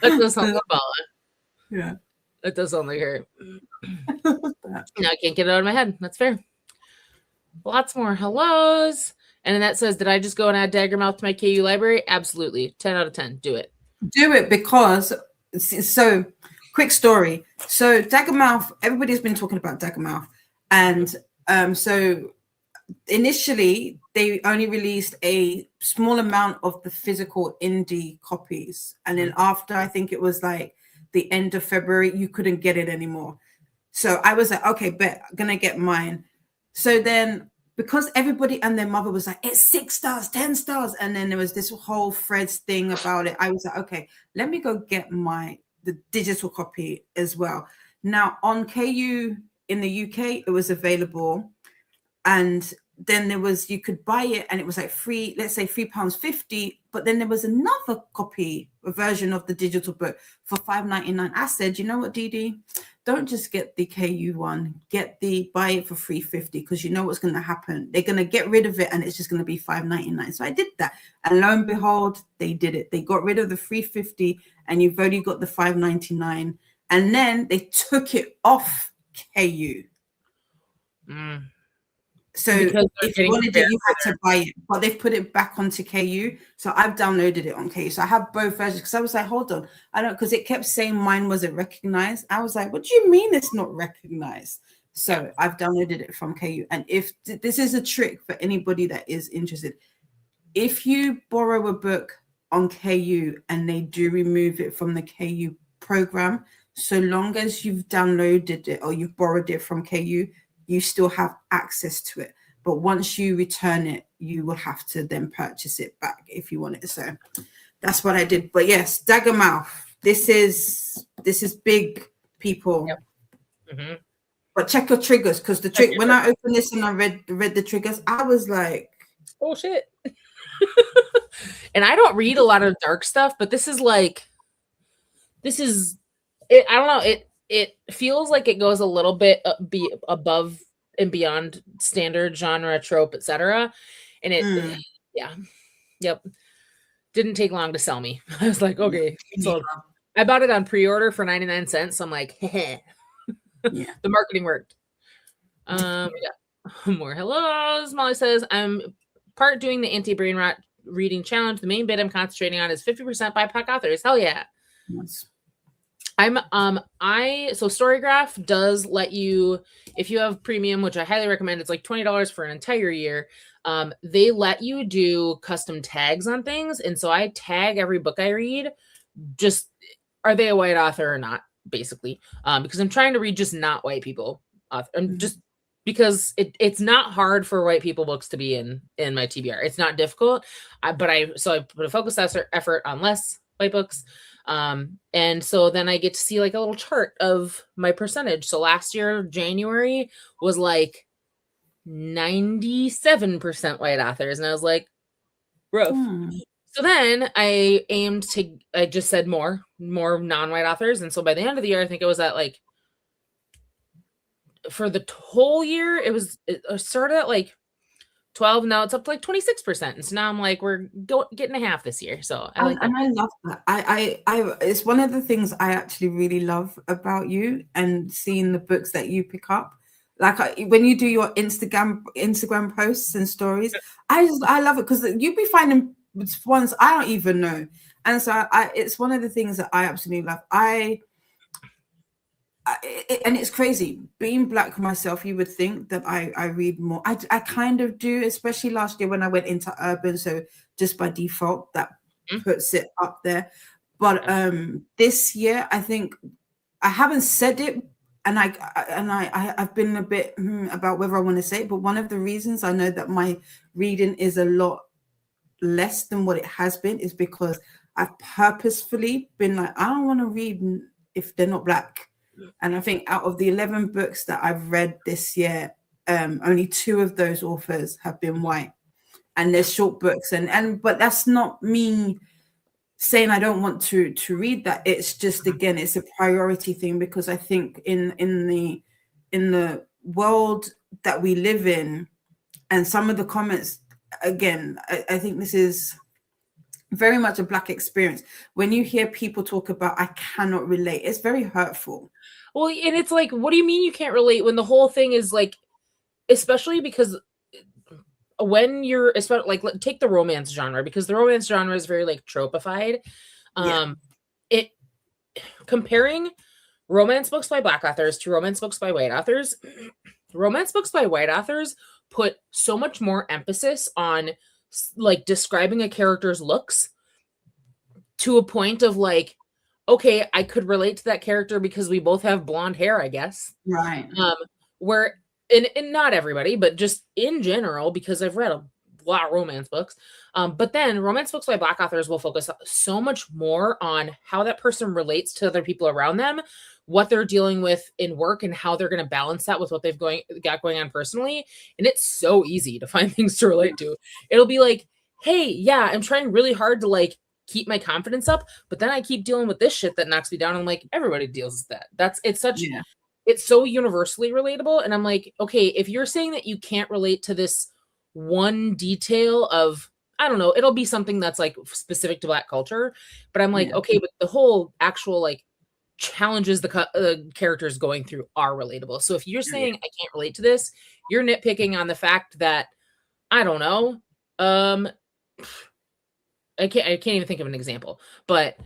does sound like Paula. Yeah. That does sound like her. Now I can't get it out of my head. That's fair. Lots more hellos. And that says, did I just go and add Daggermouth to my KU library? Absolutely. 10 out of 10. Do it. Do it because, so quick story. So Daggermouth, everybody's been talking about Daggermouth. And so initially, they only released a small amount of the physical indie copies. And then after, I think it was like the end of February, you couldn't get it anymore. So I was like, okay, bet, I'm going to get mine. So then, because everybody and their mother was like, it's 6 stars, 10 stars. And then there was this whole Fred's thing about it. I was like, okay, let me go get the digital copy as well. Now on KU in the UK, it was available. And then you could buy it and it was like free, let's say £3.50. But then there was another copy, a version of the digital book for $5.99. I said, you know what, Didi? Don't just get the KU one. Buy it for $3.50 because you know what's going to happen. They're going to get rid of it and it's just going to be $5.99. So I did that. And lo and behold, they did it. They got rid of the $3.50 and you've only got the $5.99. And then they took it off KU. So if you wanted it, you had to buy it, but they've put it back onto KU. So I've downloaded it on KU. So I have both versions because I was like, hold on. Because it kept saying mine wasn't recognized. I was like, what do you mean it's not recognized? So I've downloaded it from KU. And if this is a trick for anybody that is interested, if you borrow a book on KU and they do remove it from the KU program, so long as you've downloaded it or you've borrowed it from KU, you still have access to it. But once you return it, you will have to then purchase it back if you want it. So that's what I did. But yes, Daggermouth. This is big, people. Yep. Mm-hmm. But check your triggers, because the trick when I opened this and I read the triggers, I was like, oh shit. And I don't read a lot of dark stuff, but this is it. I don't know. It feels like it goes a little bit above and beyond standard genre, trope, etc. And yep. Didn't take long to sell me. I was like, okay, sold. I bought it on pre-order for 99 cents. So I'm like, heh. Yeah. The marketing worked. Yeah. More hellos. Molly says, I'm part doing the anti-brain rot reading challenge. The main bit I'm concentrating on is 50% BIPOC authors. Hell yeah. Yes. So Storygraph does let you, if you have premium, which I highly recommend, it's like $20 for an entire year. They let you do custom tags on things. And so I tag every book I read, just are they a white author or not, basically. Because I'm trying to read just not white people. Just because it's not hard for white people books to be in my TBR. It's not difficult. But I put a focused effort on less white books. And so then I get to see like a little chart of my percentage. So last year, January was like 97% white authors. And I was like, rough. So then I just said more non-white authors. And so by the end of the year, I think it was at like, for the whole year, it started at like 12. Now it's up to like 26%. And so now I'm like, we're getting a half this year. So I like that. And I love that. I it's one of the things I actually really love about you and seeing the books that you pick up. Like when you do your Instagram posts and stories, I love it because you be finding ones I don't even know. And so it's one of the things that I absolutely love. And it's crazy being Black myself. You would think that I read more. I kind of do, especially last year when I went into urban. So just by default, that puts it up there. But this year, I think I haven't said it, and I've been a bit about whether I want to say it. But one of the reasons I know that my reading is a lot less than what it has been is because I've purposefully been like, I don't want to read if they're not Black. And I think out of the 11 books that I've read this year, only 2 of those authors have been white. And they're short books. But that's not me saying I don't want to read that. It's just, again, it's a priority thing, because I think in the world that we live in, and some of the comments, again, I think this is very much a Black experience. When you hear people talk about, I cannot relate, it's very hurtful. Well, and it's like, what do you mean you can't relate when the whole thing is like, especially because when you're, especially like, take the romance genre, because the romance genre is very like tropified. It comparing romance books by Black authors to romance books by white authors, romance books by white authors put so much more emphasis on like describing a character's looks to a point of like, okay, I could relate to that character because we both have blonde hair, I guess. Right. Where, and not everybody, but just in general, because I've read a lot of romance books. But then romance books by Black authors will focus so much more on how that person relates to other people around them, what they're dealing with in work, and how they're going to balance that with what they've got going on personally. And it's so easy to find things to relate to. It'll be like, hey, yeah, I'm trying really hard to like keep my confidence up, but then I keep dealing with this shit that knocks me down. I'm like, everybody deals with that. It's so universally relatable. And I'm like, okay, if you're saying that you can't relate to this one detail of, I don't know, it'll be something that's like specific to Black culture, but I'm like, okay, but the whole actual like challenges the characters going through are relatable. So if you're saying I can't relate to this, you're nitpicking on the fact that, I don't know, I can't even think of an example, but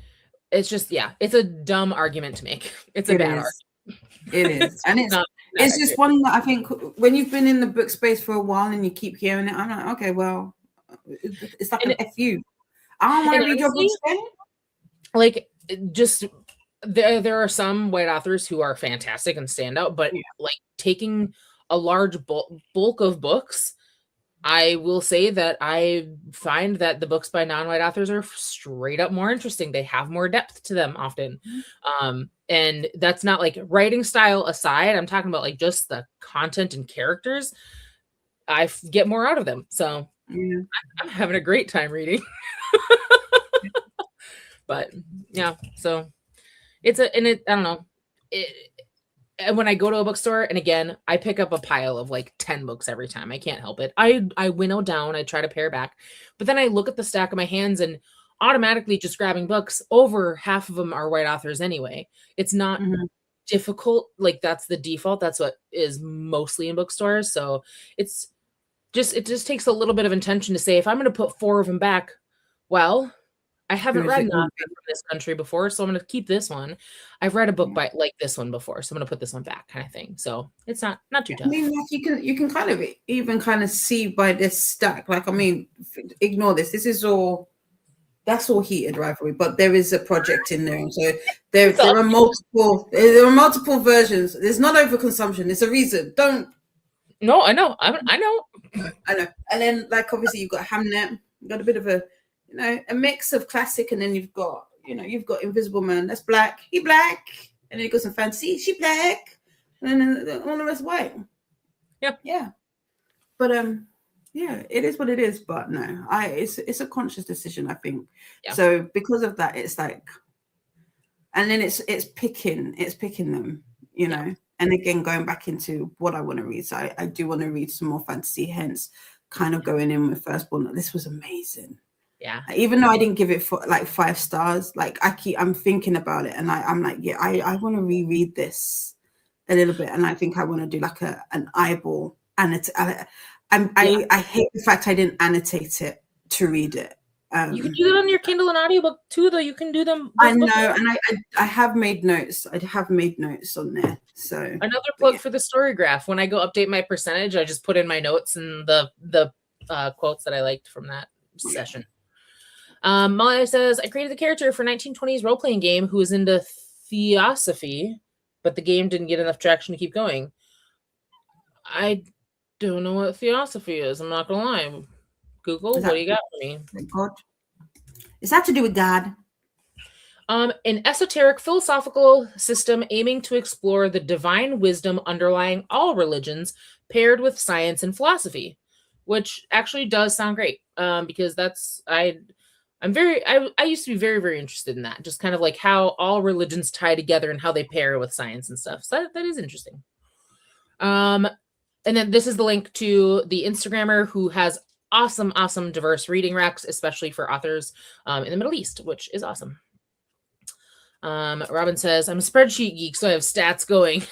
it's just, it's a dumb argument to make. It's a bad argument. It is. And it's just one that I think when you've been in the book space for a while and you keep hearing it, I'm like, okay, well, it's like an FU. I don't want to read your books then. Like, just there are some white authors who are fantastic and stand out, but like taking a large bulk of books, I will say that I find that the books by non-white authors are straight up more interesting. They have more depth to them often. And that's not like writing style aside. I'm talking about like just the content and characters. I get more out of them. So I'm having a great time reading. But yeah, so I don't know. And when I go to a bookstore, and again, I pick up a pile of like 10 books every time. I can't help it. I winnow down, I try to pare back, but then I look at the stack of my hands and automatically just grabbing books. Over half of them are white authors anyway. It's not difficult. Like that's the default. That's what is mostly in bookstores. So it just takes a little bit of intention to say, if I'm going to put 4 of them back, well, I haven't read an author from this country before, so I'm going to keep this one. I've read a book by like this one before, so I'm going to put this one back, kind of thing. So it's not too tough. I mean, like you can kind of even kind of see by this stack. Like, I mean, ignore this. This is all. That's all heated rivalry, but there is a project in there. So there are multiple versions. There's not overconsumption. There's a reason. Don't. No, I know. I know. And then, like, obviously, you've got Hamnet. You've got a bit of a mix of classic, and then you've got Invisible Man. That's black. He black. And then you've got some fancy. She black. And then all the rest white. Yeah. Yeah. But yeah, it is what it is. But no, it's a conscious decision, I think. Yeah. So because of that, it's like, and then it's picking them, you know. And again, going back into what I want to read. So I do want to read some more fantasy, hence kind of going in with Firstborn. This was amazing. Yeah. Even though I didn't give it 5 stars, like I'm thinking about it, and I'm like, yeah, I want to reread this a little bit, and I think I want to do like an eyeball, and I hate the fact I didn't annotate it to read it. You can do that on your Kindle and audiobook too, though. You can do them. I know, and I have made notes. I have made notes on there. So another plug for the story graph. When I go update my percentage, I just put in my notes and the quotes that I liked from that session. Molly says, I created the character for 1920s role-playing game who was into theosophy, but the game didn't get enough traction to keep going. I don't know what theosophy is. I'm not gonna lie. Google, what do you got for me? God. Is that to do with God? An esoteric philosophical system aiming to explore the divine wisdom underlying all religions, paired with science and philosophy, which actually does sound great. Because I used to be very, very interested in that. Just kind of like how all religions tie together and how they pair with science and stuff. So that is interesting. And then this is the link to the Instagrammer who has awesome diverse reading racks, especially for authors in the Middle East, which is awesome. Robin says, I'm a spreadsheet geek, so I have stats going.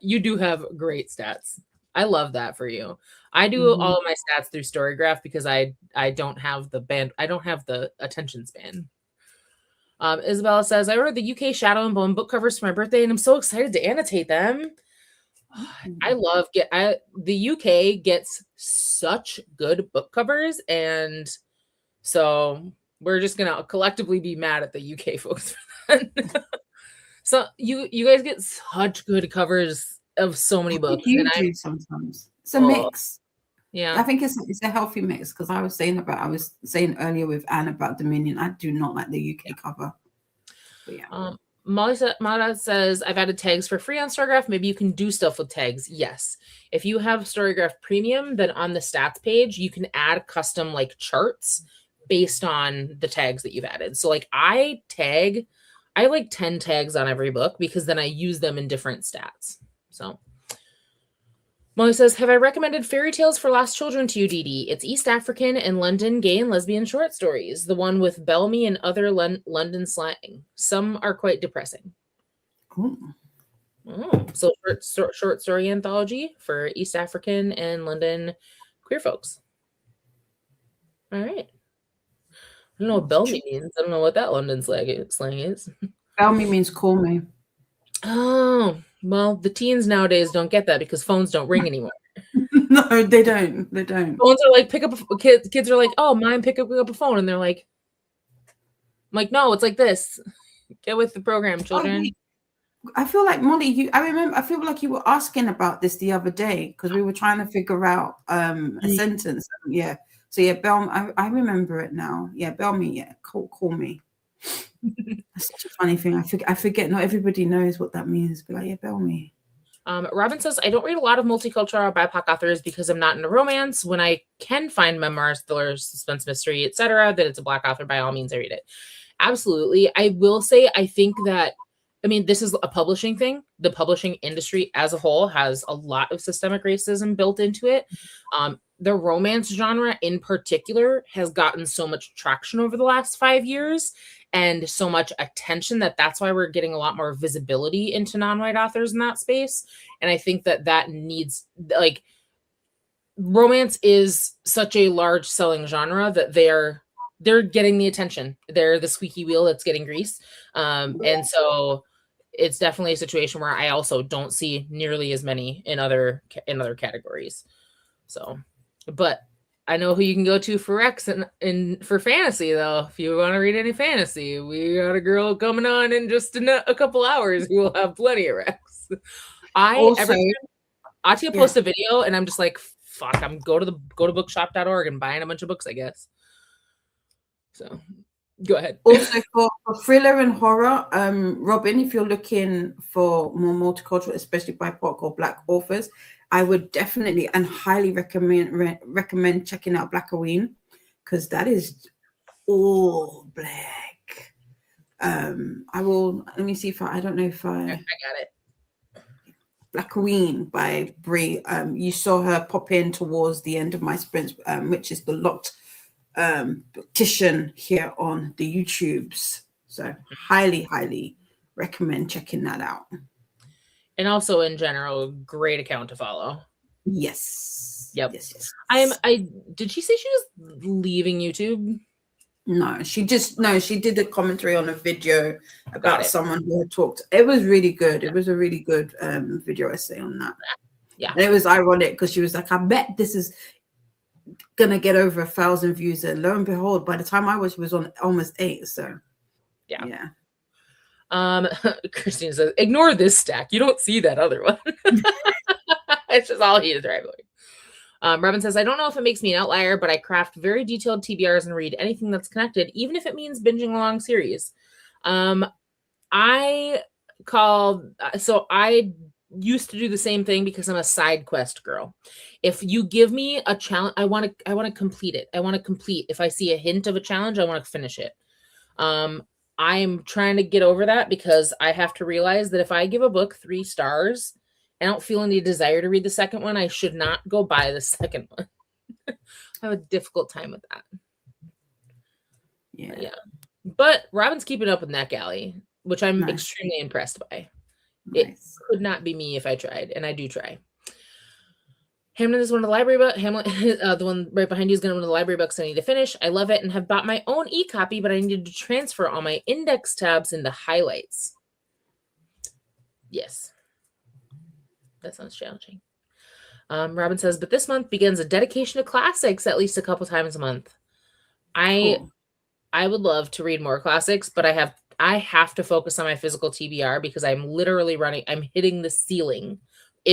You do have great stats. I love that for you. I do all of my stats through Storygraph because I don't have the attention span. Isabella says, I ordered the UK Shadow and Bone book covers for my birthday, and I'm so excited to annotate them. I love the UK gets such good book covers, and so we're just gonna collectively be mad at the UK folks for that. So you guys get such good covers of so many books. Sometimes it's a mix. Yeah, I think it's a healthy mix, because I was saying earlier with Anne about Dominion. I do not like the UK cover. But yeah. Molly says, I've added tags for free on Storygraph. Maybe you can do stuff with tags. Yes. If you have Storygraph Premium, then on the stats page, you can add custom like charts based on the tags that you've added. So like I like 10 tags on every book because then I use them in different stats. So Molly says, have I recommended Fairy Tales for Lost Children to you, Didi? It's East African and London gay and lesbian short stories. The one with Bellamy and other London slang. Some are quite depressing. So short story anthology for East African and London queer folks. All right. I don't know what Bellamy means. I don't know what that London slang is. Bellamy means call me. Oh, well, the teens nowadays don't get that because phones don't ring anymore. No, they don't. They don't. Phones are like, kids are like, oh, mine, pick up a phone. And they're like, I'm like, no, it's like this. Get with the program, children. I feel like, Molly, I feel like you were asking about this the other day because we were trying to figure out a sentence. Yeah. So yeah, I remember it now. Yeah, Bellamy, yeah, call me. That's such a funny thing. I forget not everybody knows what that means, but like, yeah, Bellamy. Robin says, I don't read a lot of multicultural BIPOC authors because I'm not into romance. When I can find memoirs, thrillers, suspense, mystery, etc., that it's a Black author, by all means, I read it. Absolutely. I will say, I think that, this is a publishing thing. The publishing industry as a whole has a lot of systemic racism built into it. the romance genre in particular has gotten so much traction over the last 5 years and so much attention that's why we're getting a lot more visibility into non-white authors in that space. And I think that needs, like, romance is such a large selling genre that they're getting the attention. They're the squeaky wheel that's getting grease. And so it's definitely a situation where I also don't see nearly as many in other categories. So, but I know who you can go to for Rex and for fantasy, though. If you want to read any fantasy, we got a girl coming on in just a couple hours who will have plenty of Rex. Atia posts a video and I'm just like, fuck, I'm go to bookshop.org and buying a bunch of books, I guess. So go ahead. Also for thriller and horror, Robin, if you're looking for more multicultural, especially BIPOC or Black authors, I would definitely and highly recommend checking out Black Halloween, because that is all Black. I will, let me see if I don't know if I got it. Black Queen by Brie. You saw her pop in towards the end of my sprint, which is the locked petition here on the YouTubes. So highly recommend checking that out. And also in general, great account to follow. Yes. Yep. Yes. Did she say she was leaving YouTube? No, she did a commentary on a video about someone who had talked. It was really good. It was a really good video essay on that. Yeah. And it was ironic because she was like, I bet this is gonna get over 1,000 views. And lo and behold, by the time I was on almost 8. So yeah. Christine says, ignore this stack. You don't see that other one. It's just all heated rivalry. Robin says, I don't know if it makes me an outlier, but I craft very detailed TBRs and read anything that's connected, even if it means binging a long series. I used to do the same thing because I'm a side quest girl. If you give me a challenge, I want to complete it. I want to complete. If I see a hint of a challenge, I want to finish it. I'm trying to get over that because I have to realize that if I give a book 3 stars, I don't feel any desire to read the second one, I should not go buy the second one. I have a difficult time with that. Yeah. But Robin's keeping up with NetGalley, which I'm extremely impressed by. Nice. It could not be me if I tried, and I do try. Hamlin is one of the library books. The one right behind you is going to one of the library books I need to finish. I love it and have bought my own e-copy, but I needed to transfer all my index tabs into highlights. Yes. That sounds challenging. Robin says, but this month begins a dedication to classics at least a couple times a month. I would love to read more classics, but I have to focus on my physical TBR because I'm literally I'm hitting the ceiling.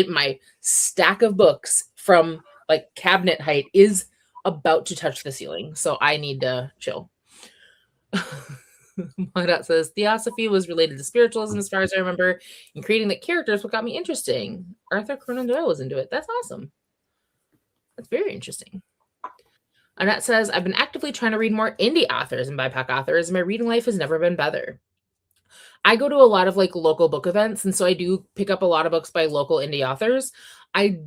My stack of books from like cabinet height is about to touch the ceiling. So I need to chill. Dot says Theosophy was related to spiritualism as far as I remember, and creating the characters what got me interesting. Arthur Conan Doyle was into it. That's awesome. That's very interesting. Annette says, I've been actively trying to read more indie authors and BIPOC authors. My reading life has never been better. I go to a lot of like local book events, and so I do pick up a lot of books by local indie authors. I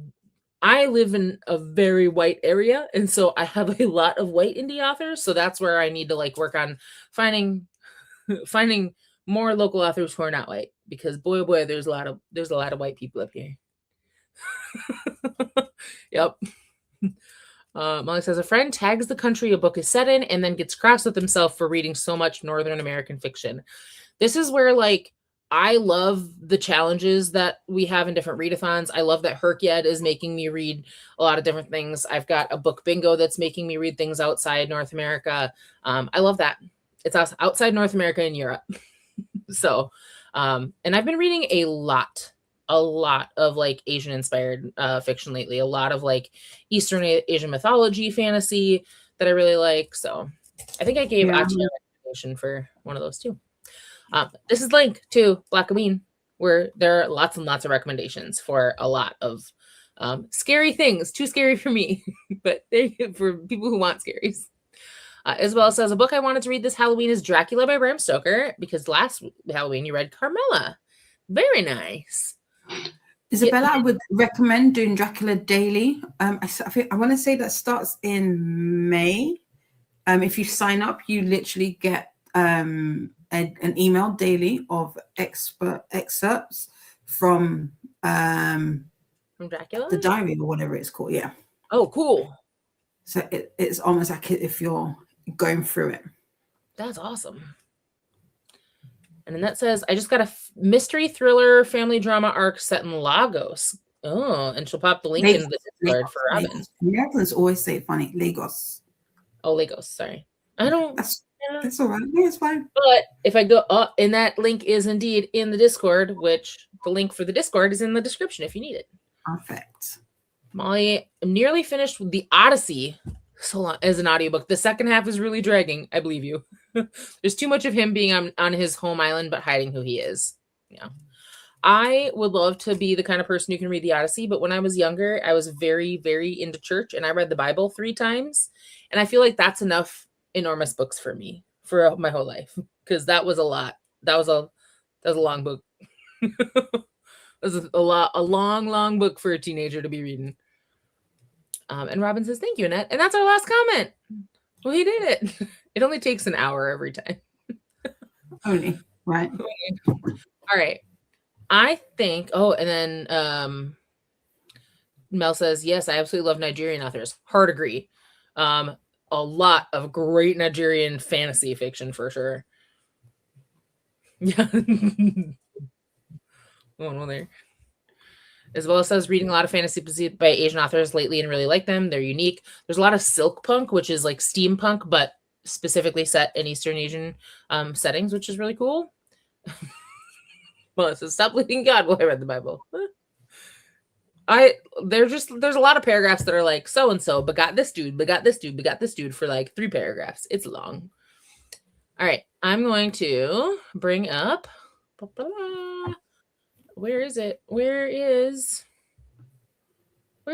live in a very white area, and so I have a lot of white indie authors. So that's where I need to like work on finding more local authors who are not white, because boy, oh boy, there's a lot of white people up here. Yep. Molly says, a friend tags the country a book is set in and then gets cross with himself for reading so much Northern American fiction. This is where, like, I love the challenges that we have in different readathons. I love that Herkyed is making me read a lot of different things. I've got a book bingo that's making me read things outside North America. I love that. It's outside North America and Europe. So, and I've been reading a lot of like Asian inspired fiction lately, a lot of like Eastern Asian mythology fantasy that I really like. So I think I gave Achi a recommendation for one of those too. This is linked to Black Queen, where there are lots and lots of recommendations for a lot of scary things. Too scary for me, but for people who want scaries. Isabel says, a book I wanted to read this Halloween is Dracula by Bram Stoker, because last Halloween you read Carmilla. Very nice. Isabella, I would recommend doing Dracula daily. I want to say that starts in May. If you sign up, you literally get an email daily of excerpts from Dracula, the diary or whatever it's called. Yeah. Oh, cool. So it's almost like if you're going through it. That's awesome. And then that says, I just got a mystery thriller family drama arc set in Lagos. Oh, and she'll pop the link in the Discord for Robin. Americans always say funny. Lagos. Oh, Lagos. Sorry. I don't. That's all right. Yeah, it's fine. But if I go up, and that link is indeed in the Discord, which the link for the Discord is in the description if you need it. Perfect. Molly, I'm nearly finished with The Odyssey. So long as an audiobook. The second half is really dragging. I believe you. There's too much of him being on his home island, but hiding who he is. Yeah. I would love to be the kind of person who can read the Odyssey, but when I was younger, I was very, very into church, and I read the Bible 3 times. And I feel like that's enough enormous books for me for my whole life, because that was a lot. That was a long book. It was a long book for a teenager to be reading. And Robin says, thank you, Annette. And that's our last comment. Well, he did it. It only takes an hour every time. Only, right? All right. I think, and then Mel says, yes, I absolutely love Nigerian authors. Hard agree. A lot of great Nigerian fantasy fiction for sure. Yeah. Oh, no, there. Isabella says, reading a lot of fantasy by Asian authors lately and really like them. They're unique. There's a lot of silk punk, which is like steampunk, but specifically set in Eastern Asian settings, which is really cool. Well, it says, stop believing God while I read the Bible. There's a lot of paragraphs that are like so-and-so begot this dude, begot this dude, begot this dude for like 3 paragraphs. It's long. All right. I'm going to bring up, where is it? Where's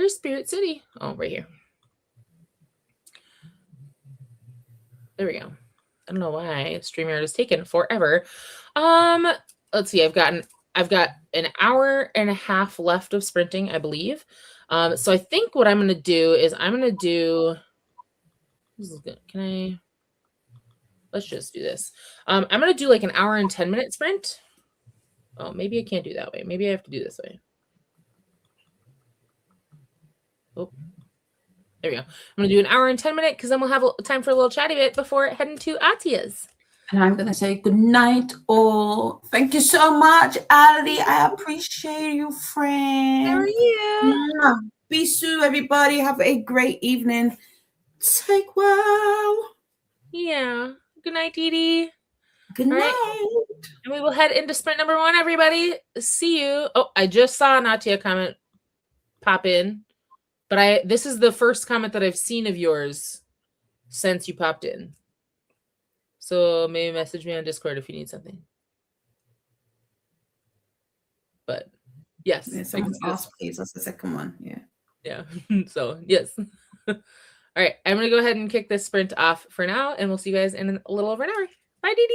Spirit City? Oh, right here. There we go. I don't know why StreamYard has taken forever. Let's see. I've got an hour and a half left of sprinting, I believe. So I think what I'm going to do is let's just do this. I'm going to do like an hour and 10-minute sprint. Oh, maybe I can't do that way. Maybe I have to do this way. Oh, there we go. I'm going to do an hour and 10-minute because then we'll have time for a little chatty bit before heading to Atia's. And I'm going to say good night, all. Thank you so much, Ali. I appreciate you, friend. How are you? Bisous, everybody. Have a great evening. Take well. Yeah. Good night, Didi. Good night. Right. And we will head into sprint number 1, everybody. See you. Oh, I just saw an Atia comment pop in. But this is the first comment that I've seen of yours since you popped in. So maybe message me on Discord if you need something. But yes. Yeah, someone asked, please. That's the second one. Yeah. Yeah. So yes. All right. I'm going to go ahead and kick this sprint off for now, and we'll see you guys in a little over an hour. Bye, Didi.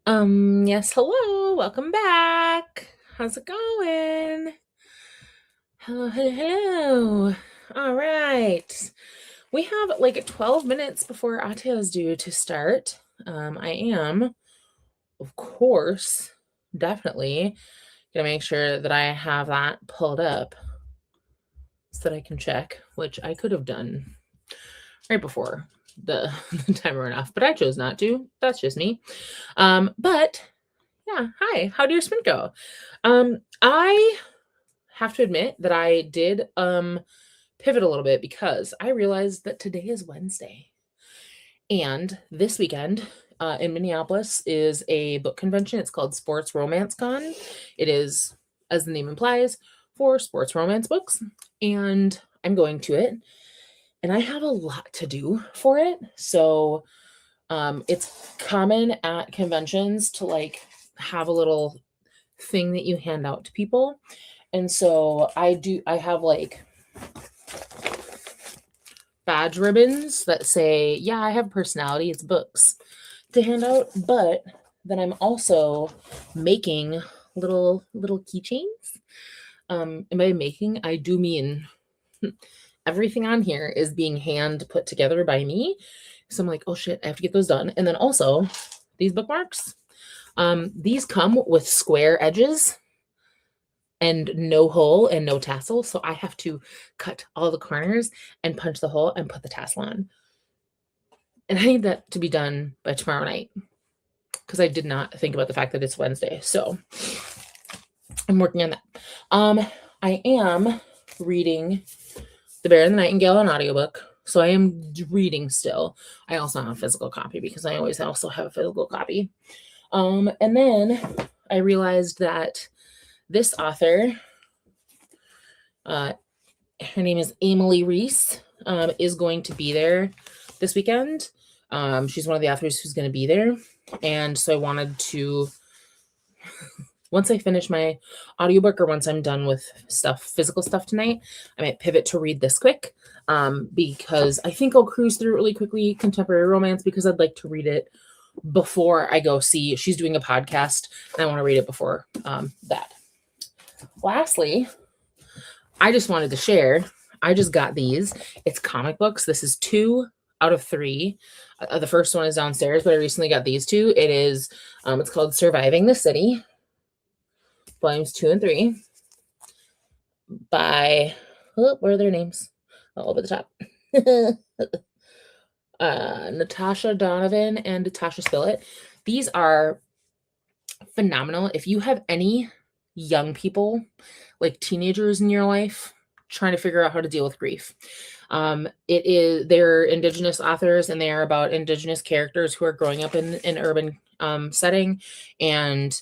Yes, hello, welcome back. How's it going? Hello, hello, hello. All right. We have like 12 minutes before Atia is due to start. I am, of course, definitely gonna make sure that I have that pulled up so that I can check, which I could have done right before the timer went off, but I chose not to. That's just me. But yeah, hi. How did your sprint go? I have to admit that I did pivot a little bit because I realized that today is Wednesday. And this weekend in Minneapolis is a book convention. It's called Sports Romance Con. It is, as the name implies, for sports romance books. And I'm going to it. And I have a lot to do for it. So it's common at conventions to like have a little thing that you hand out to people. And so I have like badge ribbons that say, yeah, I have personality, it's books to hand out, but then I'm also making little keychains. And by making, I do mean everything on here is being hand put together by me. So I'm like, oh shit, I have to get those done. And then also these bookmarks, these come with square edges and no hole and no tassel. So I have to cut all the corners and punch the hole and put the tassel on. And I need that to be done by tomorrow night because I did not think about the fact that it's Wednesday. So I'm working on that. I am reading The Bear and the Nightingale on audiobook. So I am reading still. I also have a physical copy because I always also have a physical copy. And then I realized that this author, her name is Emily Reese, is going to be there this weekend. She's one of the authors who's going to be there. And so I wanted to, once I finish my audiobook or once I'm done with physical stuff tonight, I might pivot to read this quick because I think I'll cruise through it really quickly, contemporary romance, because I'd like to read it before I go see, she's doing a podcast and I want to read it before that. Lastly, I just wanted to share, I just got these. It's comic books. This is 2 out of 3. The first one is downstairs, but I recently got these 2. It is, it's called Surviving the City, volumes 2 and 3 by, where are their names? All over the top. Natasha Donovan and Natasha Spillett. These are phenomenal. If you have any young people, like teenagers in your life, trying to figure out how to deal with grief. They're Indigenous authors and they are about Indigenous characters who are growing up in an urban setting. And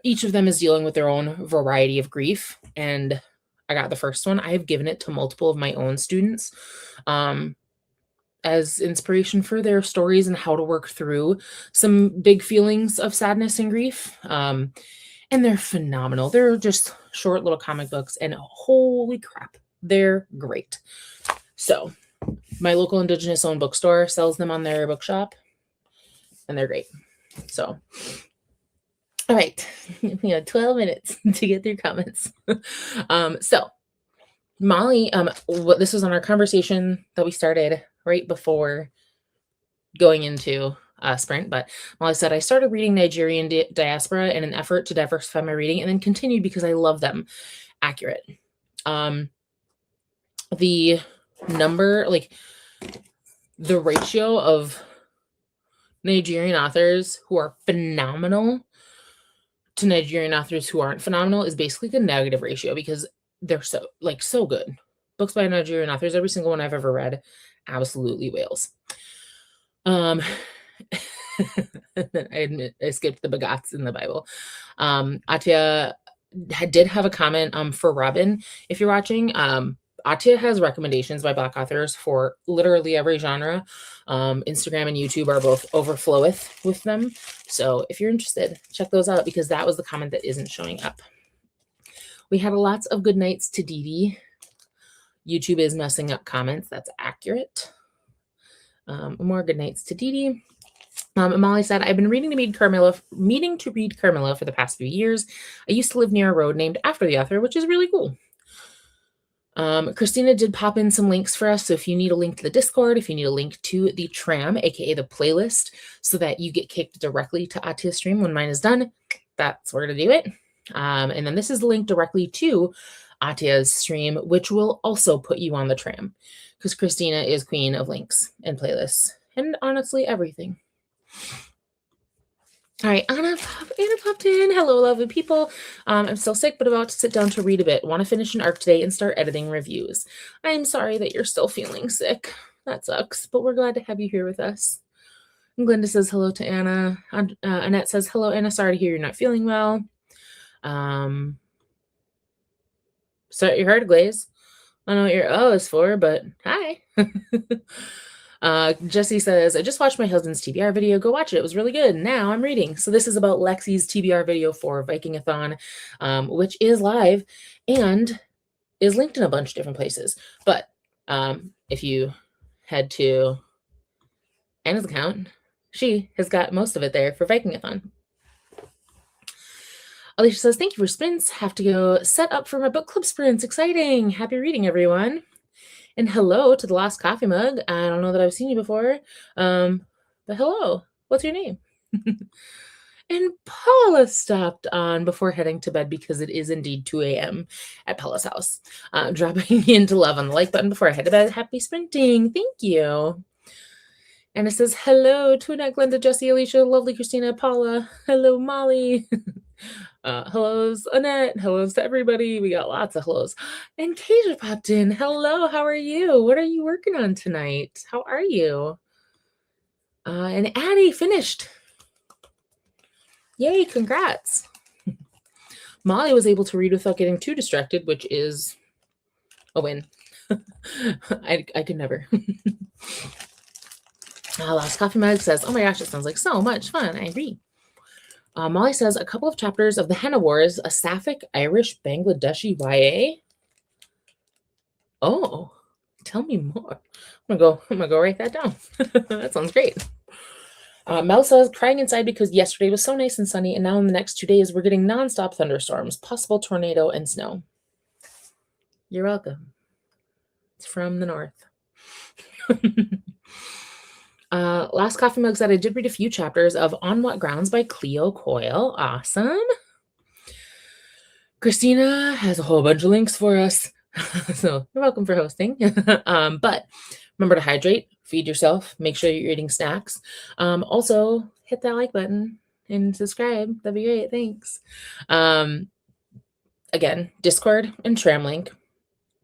each of them is dealing with their own variety of grief. And I got the first one. I have given it to multiple of my own students as inspiration for their stories and how to work through some big feelings of sadness and grief. And they're phenomenal. They're just short little comic books and holy crap, they're great. So my local Indigenous owned bookstore sells them on their bookshop and they're great. So, all right, we have 12 minutes to get through comments. So Molly, this was on our conversation that we started right before going into sprint, but Molly said, I started reading Nigerian diaspora in an effort to diversify my reading and then continued because I love them. Accurate. The number, like the ratio of Nigerian authors who are phenomenal to Nigerian authors who aren't phenomenal is basically the negative ratio because they're so good. Books by Nigerian authors, every single one I've ever read, absolutely whales. I admit I skipped the begats in the Bible. Atia did have a comment for Robin. If you're watching, Atia has recommendations by Black authors for literally every genre. Instagram and YouTube are both overfloweth with them. So if you're interested, check those out because that was the comment that isn't showing up. We had lots of good nights to Didi. YouTube is messing up comments. That's accurate. More good nights to Didi. Molly said, I've been meaning to read Carmilla for the past few years. I used to live near a road named after the author, which is really cool. Christina did pop in some links for us. So if you need a link to the Discord, if you need a link to the tram, aka the playlist, so that you get kicked directly to Atia's stream when mine is done, that's where to do it. And then this is the link directly to Atia's stream, which will also put you on the tram, because Christina is queen of links and playlists and honestly everything. All right, Anna popped in. Hello, lovely people. I'm still sick, but about to sit down to read a bit. Want to finish an arc today and start editing reviews. I'm sorry that you're still feeling sick. That sucks, but we're glad to have you here with us. And Glenda says hello to Anna. Annette says, hello, Anna. Sorry to hear you're not feeling well. Start your heart glaze. I don't know what your O is for, but hi. Jesse says, I just watched my husband's TBR video. Go watch it. It was really good. Now I'm reading. So this is about Lexi's TBR video for Vikingathon, which is live and is linked in a bunch of different places. But if you head to Anna's account, she has got most of it there for Vikingathon. Alicia says, thank you for sprints. Have to go set up for my book club sprints. Exciting. Happy reading, everyone. And hello to the Lost Coffee Mug. I don't know that I've seen you before, but hello. What's your name? And Paula stopped on before heading to bed because it is indeed 2 a.m. at Paula's house. Dropping into love on the like button before I head to bed. Happy sprinting. Thank you. And it says, hello to Annette, Glenda, Jessie, Alicia, lovely Christina, Paula. Hello, Molly. Hellos, Annette. Hellos to everybody. We got lots of hellos. And Kasia popped in. Hello, how are you? What are you working on tonight? How are you? And Addie finished. Yay, congrats. Molly was able to read without getting too distracted, which is a win. I could never. Last Coffee Mug says, oh my gosh, it sounds like so much fun. I agree. Molly says, a couple of chapters of the Henna Wars, a Sapphic Irish Bangladeshi YA. Oh, tell me more. I'm gonna go write that down. That sounds great. Mel says, crying inside because yesterday was so nice and sunny, and now in the next 2 days we're getting nonstop thunderstorms, possible tornado, and snow. You're welcome. It's from the north. Last Coffee Mug said, I did read a few chapters of On What Grounds by Cleo Coyle. Awesome. Christina has a whole bunch of links for us. So you're welcome for hosting. But remember to hydrate, feed yourself, make sure you're eating snacks. Also, hit that like button and subscribe. That'd be great. Thanks. Again, Discord and tram link.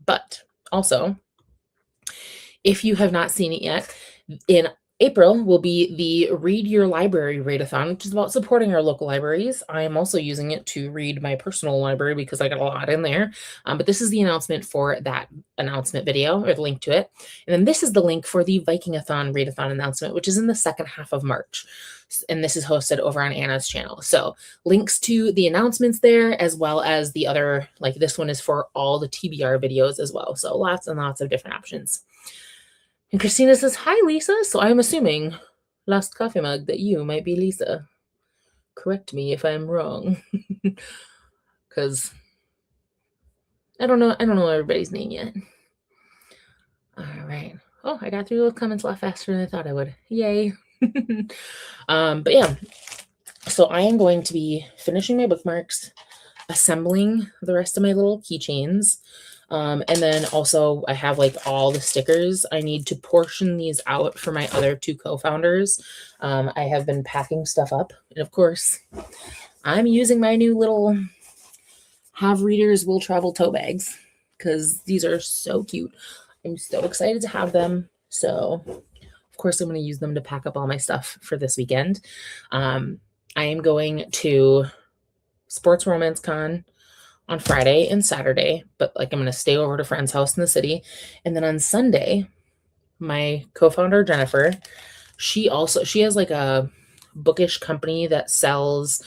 But also, if you have not seen it yet, in April will be the Read Your Library Readathon, which is about supporting our local libraries. I am also using it to read my personal library because I got a lot in there. But this is the announcement for that announcement video, or the link to it. And then this is the link for the Vikingathon Readathon announcement, which is in the second half of March. And this is hosted over on Anna's channel. So links to the announcements there, as well as the other, like this one is for all the TBR videos as well. So lots and lots of different options. And Christina says, hi, Lisa. So I'm assuming, Last Coffee Mug, that you might be Lisa. Correct me if I'm wrong. Because I don't know everybody's name yet. All right. Oh, I got through those comments a lot faster than I thought I would. Yay. But yeah. So I am going to be finishing my bookmarks, assembling the rest of my little keychains. And then also I have like all the stickers. I need to portion these out for my other two co-founders. I have been packing stuff up. And of course, I'm using my new little Have Readers Will Travel tote bags because these are so cute. I'm so excited to have them. So of course, I'm going to use them to pack up all my stuff for this weekend. I am going to Sports Romance Con on Friday and Saturday, but like I'm going to stay over to a friend's house in the city. And then on Sunday, my co-founder, Jennifer, she has like a bookish company that sells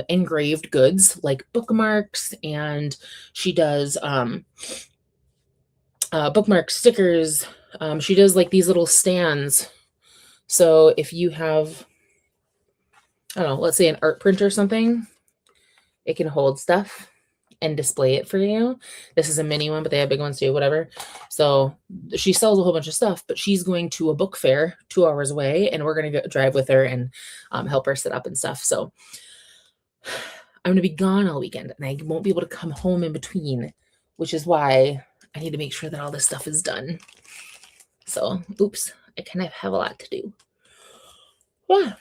engraved goods like bookmarks, and she does bookmark stickers. She does like these little stands. So if you have I don't know, let's say an art print or something, it can hold stuff and display it for you. This is a mini one, but they have big ones too, whatever. So she sells a whole bunch of stuff, but she's going to a book fair 2 hours away, and we're going to drive with her and help her set up and stuff. So I'm going to be gone all weekend, and I won't be able to come home in between, which is why I need to make sure that all this stuff is done. So, oops, I kind of have a lot to do. Yeah,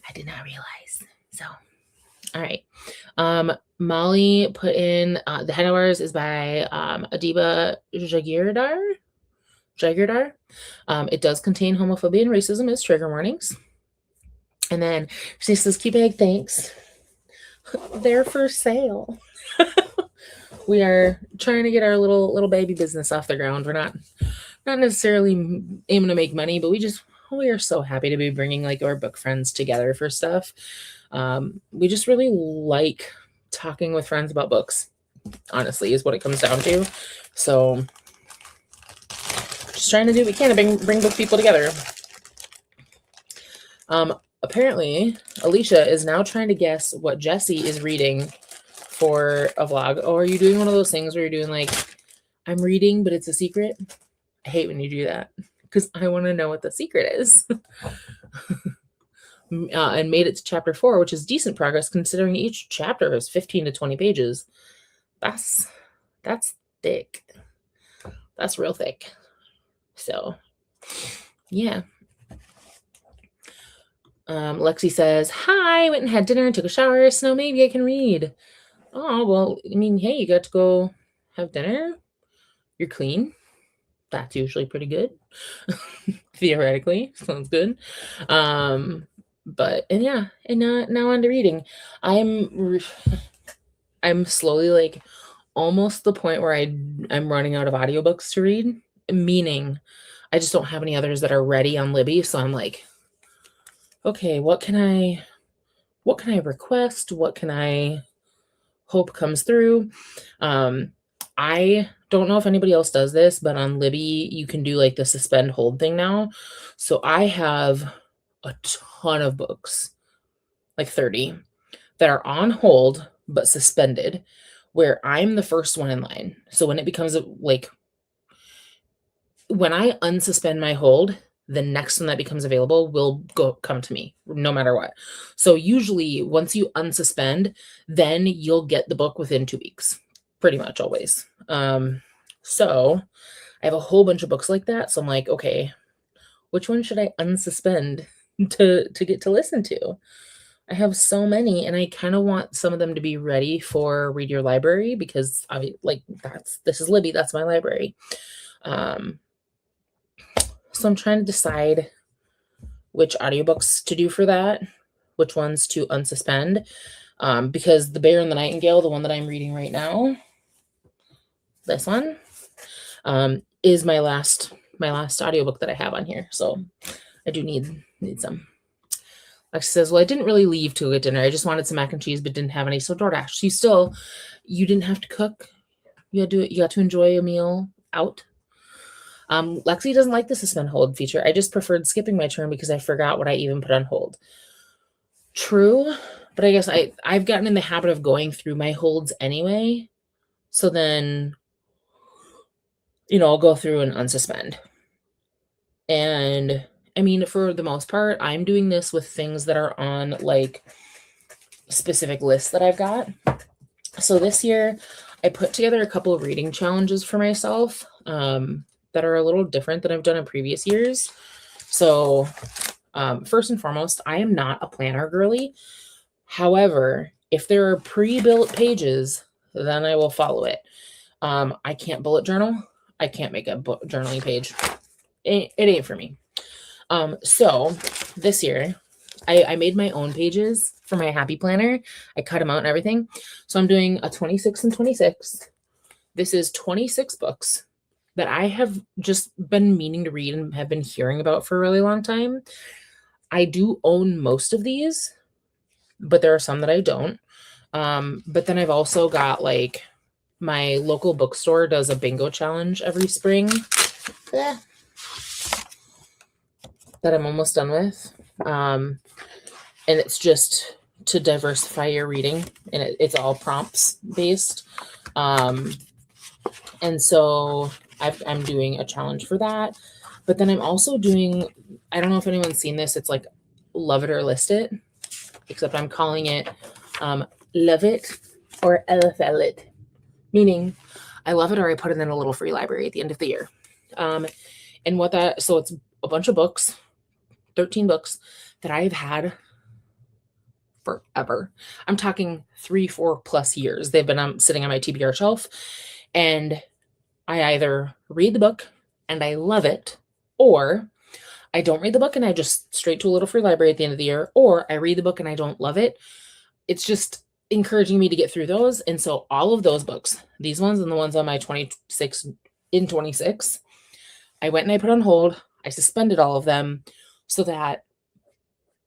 I did not realize. So, all right. Molly put in The Head Hours is by Adiba Jagirdar. It does contain homophobia and racism as trigger warnings. And then she says, "Key bag, thanks. They're for sale." We are trying to get our little baby business off the ground. We're not necessarily aiming to make money, but we are so happy to be bringing like our book friends together for stuff. We just really like talking with friends about books, honestly, is what it comes down to. So just trying to do what we can to bring book people together. Apparently, Alicia is now trying to guess what Jessie is reading for a vlog. Oh, are you doing one of those things where you're doing like, I'm reading, but it's a secret? I hate when you do that because I want to know what the secret is. And made it to chapter 4, which is decent progress considering each chapter is 15 to 20 pages. That's thick. That's real thick. So, yeah. Lexi says, "Hi, went and had dinner and took a shower, so maybe I can read." Oh, well, I mean, hey, you got to go have dinner. You're clean. That's usually pretty good. Theoretically, sounds good. But now on to reading. I'm slowly like almost the point where I'm running out of audiobooks to read, meaning I just don't have any others that are ready on Libby. So I'm like, okay, what can I request? What can I hope comes through? I don't know if anybody else does this, but on Libby, you can do like the suspend hold thing now. So I have a ton of books, like 30, that are on hold, but suspended, where I'm the first one in line. So when it becomes like, when I unsuspend my hold, the next one that becomes available will come to me no matter what. So usually once you unsuspend, then you'll get the book within 2 weeks, pretty much always. So I have a whole bunch of books like that. So I'm like, okay, which one should I unsuspend to get to listen to? I have so many, and I kind of want some of them to be ready for Read Your Library because this is Libby, that's my library. So I'm trying to decide which audiobooks to do for that, which ones to unsuspend, because The Bear and the Nightingale, the one that I'm reading right now, this one, is my last audiobook that I have on here. So I do need some. Lexi says, "Well, I didn't really leave to get dinner. I just wanted some mac and cheese, but didn't have any. So DoorDash." So you didn't have to cook. You got to enjoy a meal out. Lexi doesn't like the suspend hold feature. I just preferred skipping my turn because I forgot what I even put on hold. True, but I guess I've gotten in the habit of going through my holds anyway. So then, I'll go through and unsuspend. And I mean, for the most part, I'm doing this with things that are on like specific lists that I've got. So this year I put together a couple of reading challenges for myself, that are a little different than I've done in previous years. So first and foremost, I am not a planner girly. However, if there are pre-built pages, then I will follow it. I can't bullet journal. I can't make a journaling page. It ain't for me. So this year I made my own pages for my happy planner. I cut them out and everything. So I'm doing a 26 and 26. This is 26 books that I have just been meaning to read and have been hearing about for a really long time. I do own most of these, but there are some that I don't. But then I've also got like my local bookstore does a bingo challenge every spring that I'm almost done with. and it's just to diversify your reading, and it's all prompts based. And so I'm doing a challenge for that. But then I'm also doing, I don't know if anyone's seen this, it's like Love It or List It, except I'm calling it Love It or LFL It, meaning I love it or I put it in a little free library at the end of the year. And what that, so it's a bunch of books, 13 books that I've had forever. I'm talking 3-4+ years. They've been sitting on my TBR shelf, and I either read the book and I love it, or I don't read the book and I just straight to a little free library at the end of the year, or I read the book and I don't love it. It's just encouraging me to get through those. And so all of those books, these ones and the ones on my 26, I went and I put on hold. I suspended all of them so that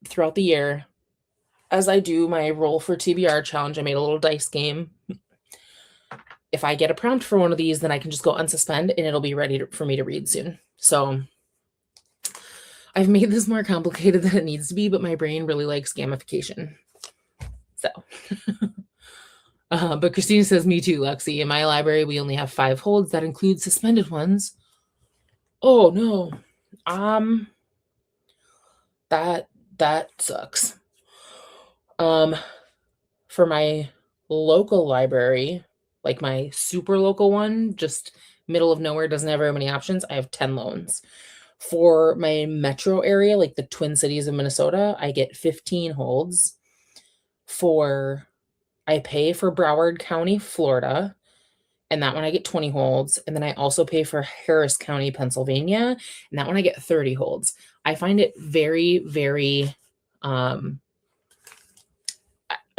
throughout the year, as I do my roll for TBR challenge, I made a little dice game. If I get a prompt for one of these, then I can just go unsuspend and it'll be ready for me to read soon. So I've made this more complicated than it needs to be, but my brain really likes gamification. So, but Christina says, me too, Lexi. In my library, we only have 5 holds. That includes suspended ones. Oh no. That sucks. For my local library, like my super local one, just middle of nowhere, doesn't have very many options, I have 10 loans. For my metro area, like the Twin Cities of Minnesota, I get 15 holds. I pay for Broward County, Florida, and that one I get 20 holds. And then I also pay for Harris County, Pennsylvania, and that one I get 30 holds. I find it very, very,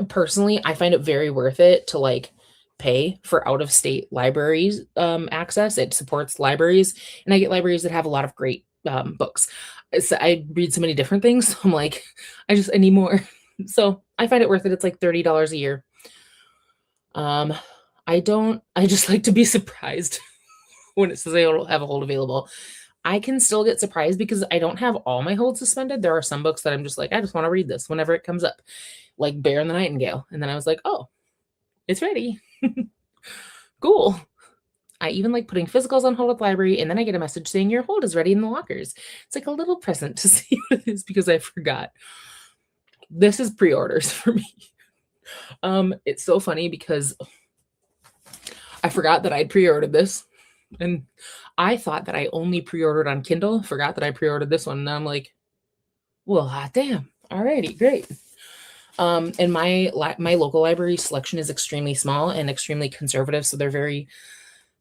personally, I find it very worth it to like pay for out-of-state libraries access. It supports libraries, and I get libraries that have a lot of great books. So I read so many different things. So I'm like, I need more. So I find it worth it. It's like $30 a year. I just like to be surprised when it says I don't have a hold available. I can still get surprised because I don't have all my holds suspended. There are some books that I'm just like, I just want to read this whenever it comes up, like Bear and the Nightingale. And then I was like, oh, it's ready. Cool. I even like putting physicals on hold at the library, and then I get a message saying your hold is ready in the lockers. It's like a little present to see what it is because I forgot. This is pre-orders for me. It's so funny because I forgot that I'd pre-ordered this, and I thought that I only pre-ordered on Kindle, forgot that I pre-ordered this one, and I'm like, well, hot damn. Alrighty, great. And my local library selection is extremely small and extremely conservative, so they're very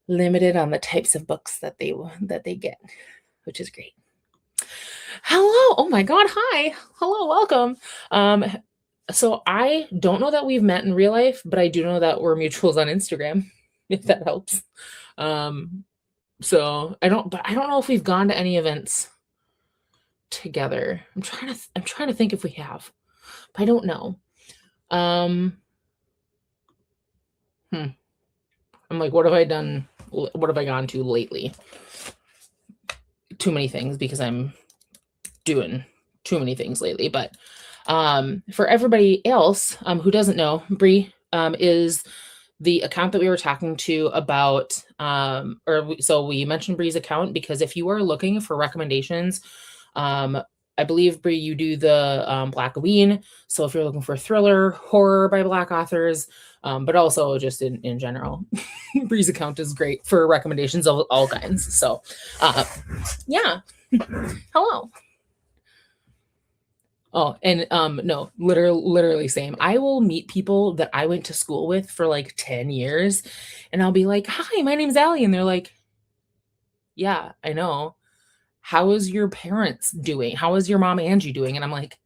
limited on the types of books that they get, which is great. Hello. Oh my God. Hi. Hello. Welcome. So I don't know that we've met in real life, but I do know that we're mutuals on Instagram, if that helps. So I don't know if we've gone to any events together. I'm trying to think if we have, but I don't know. I'm like, what have I done? What have I gone to lately? Too many things because I'm doing too many things lately. But for everybody else who doesn't know, Bree is the account that we were talking to about. So we mentioned Bree's account because if you are looking for recommendations, I believe, Bree, you do the Black Halloween. So if you're looking for thriller, horror by Black authors, but also just in general, Bree's account is great for recommendations of all kinds. So yeah. Hello. Oh, and no, literally same. I will meet people that I went to school with for like 10 years, and I'll be like, hi, my name's Allie. And they're like, yeah, I know. How is your parents doing? How is your mom Angie doing? And I'm like,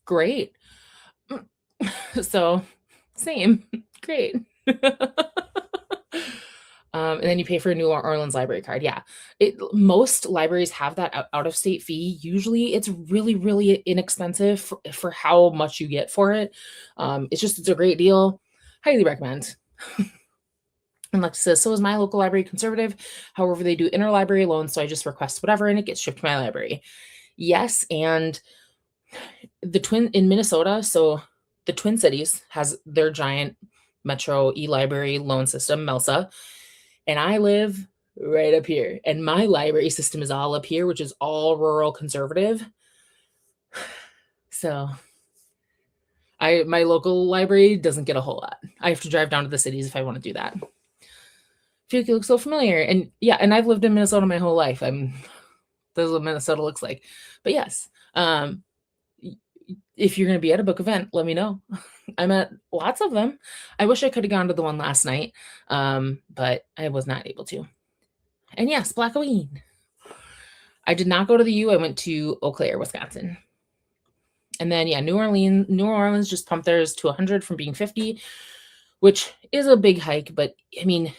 great. So same, great. And then you pay for a New Orleans library card. Yeah. Most libraries have that out-of-state fee. Usually it's really, really inexpensive for how much you get for it. It's a great deal. Highly recommend. And Lex says, so is my local library conservative. However, they do interlibrary loans, so I just request whatever and it gets shipped to my library. Yes, and in Minnesota, so the Twin Cities has their giant metro e-library loan system, MELSA, and I live right up here. And my library system is all up here, which is all rural conservative. So my local library doesn't get a whole lot. I have to drive down to the cities if I want to do that. I feel like it looks so familiar. And yeah, and I've lived in Minnesota my whole life. That's what Minnesota looks like. But yes, if you're going to be at a book event, let me know. I'm at lots of them. I wish I could have gone to the one last night, but I was not able to. And yes, Black Halloween. I did not go to the U. I went to Eau Claire, Wisconsin. And then, yeah, New Orleans just pumped theirs to 100 from being 50, which is a big hike. But I mean,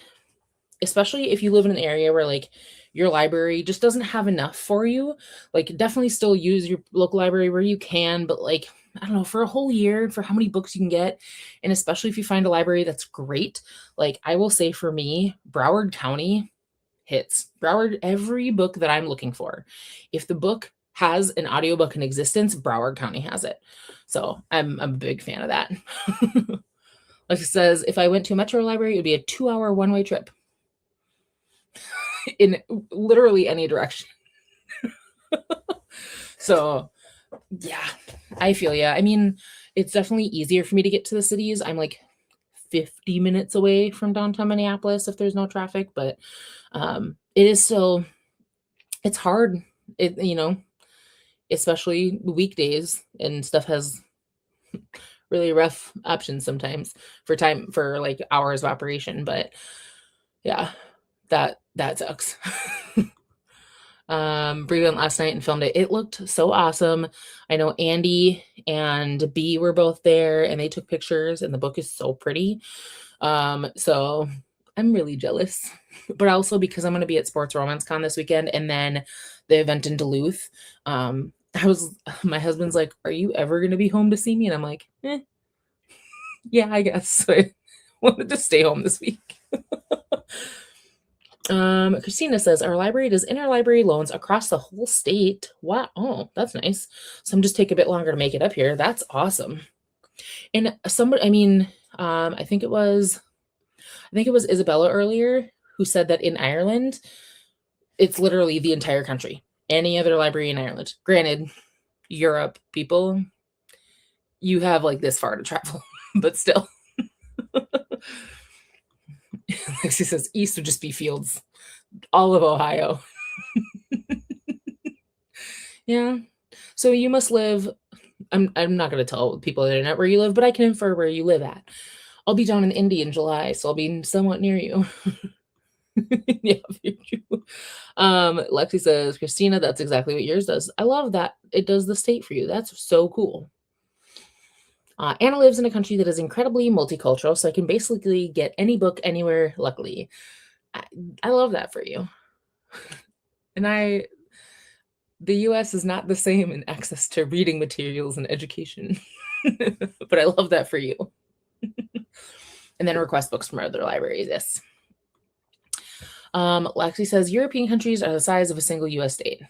especially if you live in an area where like your library just doesn't have enough for you, like definitely still use your local library where you can, but like, I don't know, for a whole year, for how many books you can get. And especially if you find a library that's great, like I will say for me, Broward County hits. Broward, every book that I'm looking for. If the book has an audiobook in existence, Broward County has it. So I'm a big fan of that. Like it says, if I went to a metro library, it would be a 2-hour one-way trip in literally any direction. So yeah, I feel yeah. I mean, it's definitely easier for me to get to the cities. I'm like 50 minutes away from downtown Minneapolis if there's no traffic, but it is still, it's hard. Especially weekdays and stuff has really rough options sometimes for like hours of operation. But yeah, that sucks. Brie went last night and filmed it. It looked so awesome. I know Andy and B were both there and they took pictures and the book is so pretty. So I'm really jealous, but also because I'm going to be at Sports Romance Con this weekend and then the event in Duluth. My husband's like, are you ever going to be home to see me? And I'm like, yeah, I guess. So I wanted to stay home this week. Christina says, our library does interlibrary loans across the whole state. Wow. Oh, that's nice. Some just take a bit longer to make it up here. That's awesome. And somebody, I think it was Isabella earlier who said that in Ireland, it's literally the entire country. Any other library in Ireland. Granted, Europe people, you have like this far to travel, but still. Lexi says east would just be fields, all of Ohio. Yeah. So you must live. I'm not going to tell people on the internet where you live, but I can infer where you live at. I'll be down in Indy in July, so I'll be somewhat near you. Yeah, Lexi says, Christina, that's exactly what yours does. I love that it does the state for you. That's so cool. Anna lives in a country that is incredibly multicultural, so I can basically get any book anywhere, luckily. I love that for you. And the US is not the same in access to reading materials and education. But I love that for you. And then request books from other libraries, yes. Lexi says, European countries are the size of a single US state.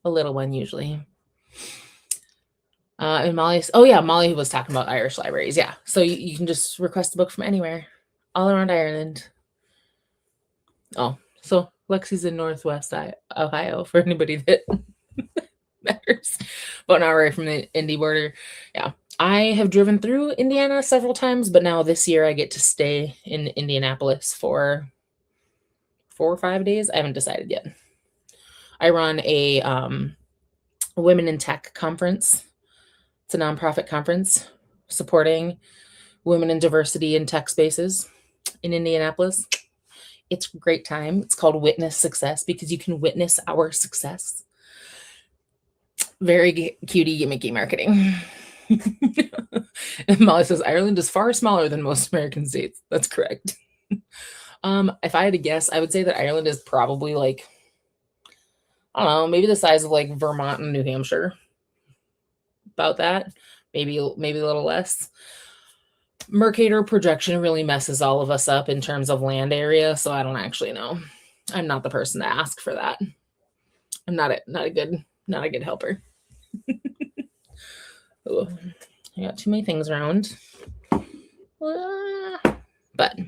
A little one, usually. And Molly was talking about Irish libraries. Yeah. So you can just request a book from anywhere, all around Ireland. Oh, so Lexi's in Northwest Ohio for anybody that matters. About an hour away from the Indy border. Yeah. I have driven through Indiana several times, but now this year I get to stay in Indianapolis for 4 or 5 days. I haven't decided yet. I run a Women in Tech conference. It's a nonprofit conference supporting women in diversity in tech spaces in Indianapolis. It's a great time. It's called Witness Success because you can witness our success. Very cutie gimmicky marketing. And Molly says, Ireland is far smaller than most American states. That's correct. If I had to guess, I would say that Ireland is probably like, I don't know, maybe the size of like Vermont and New Hampshire. About that, maybe a little less. Mercator projection really messes all of us up in terms of land area, so I don't actually know. I'm not the person to ask for that. I'm not a good helper. Ooh, I got too many things around. But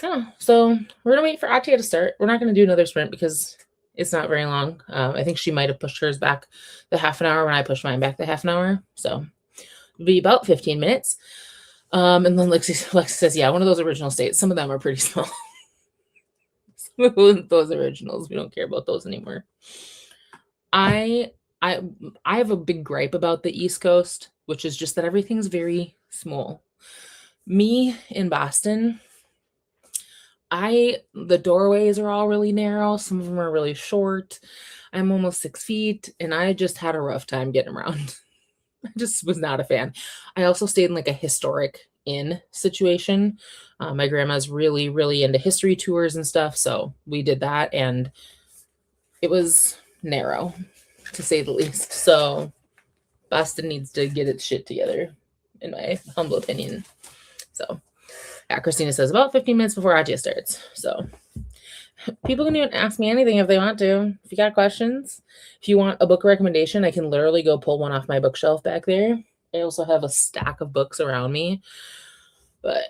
yeah, so we're gonna wait for Atia to start. We're not gonna do another sprint because it's not very long. I think she might have pushed hers back the half an hour when I pushed mine back the half an hour. So it'll be about 15 minutes. And then Lexi says, yeah, one of those original states. Some of them are pretty small. Those originals, we don't care about those anymore. I have a big gripe about the East Coast, which is just that everything's very small. Me in Boston, the doorways are all really narrow. Some of them are really short. I'm almost 6 feet, and I just had a rough time getting around. I just was not a fan. I also stayed in like a historic inn situation. My grandma's really, really into history tours and stuff, so we did that, and it was narrow, to say the least. So Boston needs to get its shit together, in my humble opinion. So yeah, Christina says about 15 minutes before Atia starts. So people can even ask me anything if they want to. If you got questions, if you want a book recommendation, I can literally go pull one off my bookshelf back there. I also have a stack of books around me. But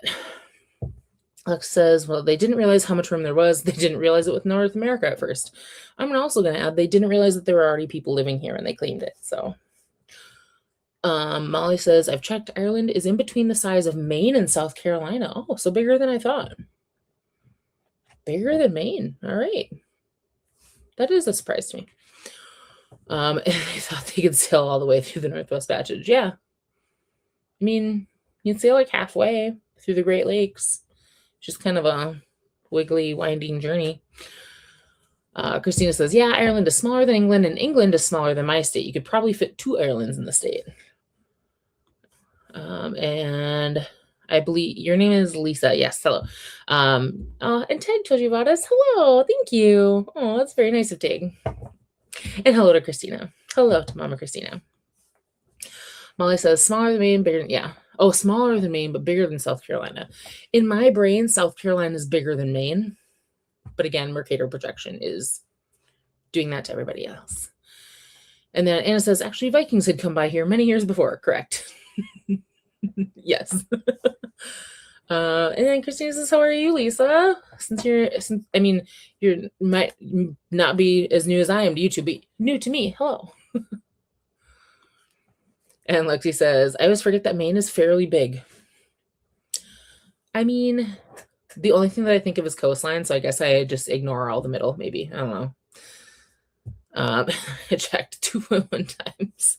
Lex says, well, they didn't realize how much room there was. They didn't realize it with North America at first. I'm also going to add, they didn't realize that there were already people living here when they claimed it. So Molly says, I've checked. Ireland is in between the size of Maine and South Carolina. Oh, so bigger than I thought. Bigger than Maine. All right. That is a surprise to me. And I thought they could sail all the way through the Northwest Passage. Yeah. I mean, you'd sail like halfway through the Great Lakes. Just kind of a wiggly, winding journey. Christina says, yeah, Ireland is smaller than England, and England is smaller than my state. You could probably fit 2 Irelands in the state. And I believe your name is Lisa. Yes, hello. And Ted told you about us. Hello, thank you. Oh, that's very nice of Tig. And hello to Christina. Hello to Mama Christina. Molly says, smaller than Maine, bigger than, yeah. Oh, smaller than Maine, but bigger than South Carolina. In my brain, South Carolina is bigger than Maine. But again, Mercator projection is doing that to everybody else. And then Anna says, actually, Vikings had come by here many years before. Correct. Yes. And then Christina says, how are you, Lisa? You might not be as new as I am to you two, but new to me. Hello. And Lexi says, I always forget that Maine is fairly big. I mean, the only thing that I think of is coastline, so I guess I just ignore all the middle, maybe. I don't know. I checked 2.1 times.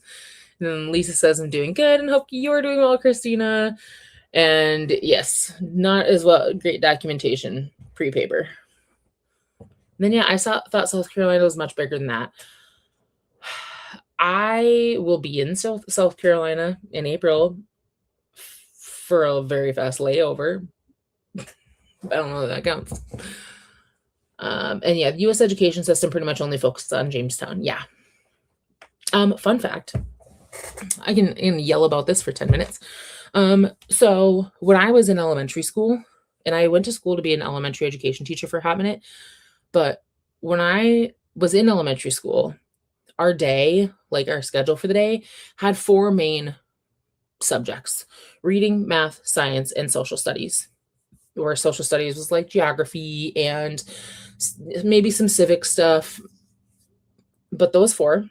And then Lisa says, I'm doing good and hope you're doing well, Christina. And yes, not as well. Great documentation, pre-paper. Then yeah, I thought South Carolina was much bigger than that. I will be in South Carolina in April for a very fast layover. I don't know if that counts. And yeah, the U.S. education system pretty much only focuses on Jamestown. Yeah. Fun fact. I can yell about this for 10 minutes. So when I was in elementary school, and I went to school to be an elementary education teacher for a hot minute, but when I was in elementary school, our day, like our schedule for the day, had 4 main subjects: reading, math, science, and social studies. Where social studies was like geography and maybe some civic stuff, but those 4.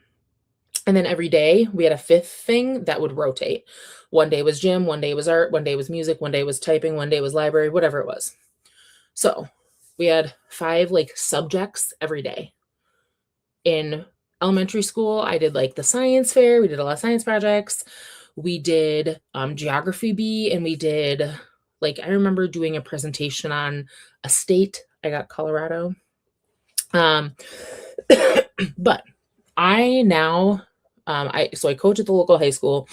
And then every day we had a 5th thing that would rotate. One day was gym, one day was art, one day was music, one day was typing, one day was library, whatever it was. So we had 5 like subjects every day. In elementary school, I did like the science fair. We did a lot of science projects. We did geography B, and we did, like, I remember doing a presentation on a state. I got Colorado. But I now, I coach at the local high school.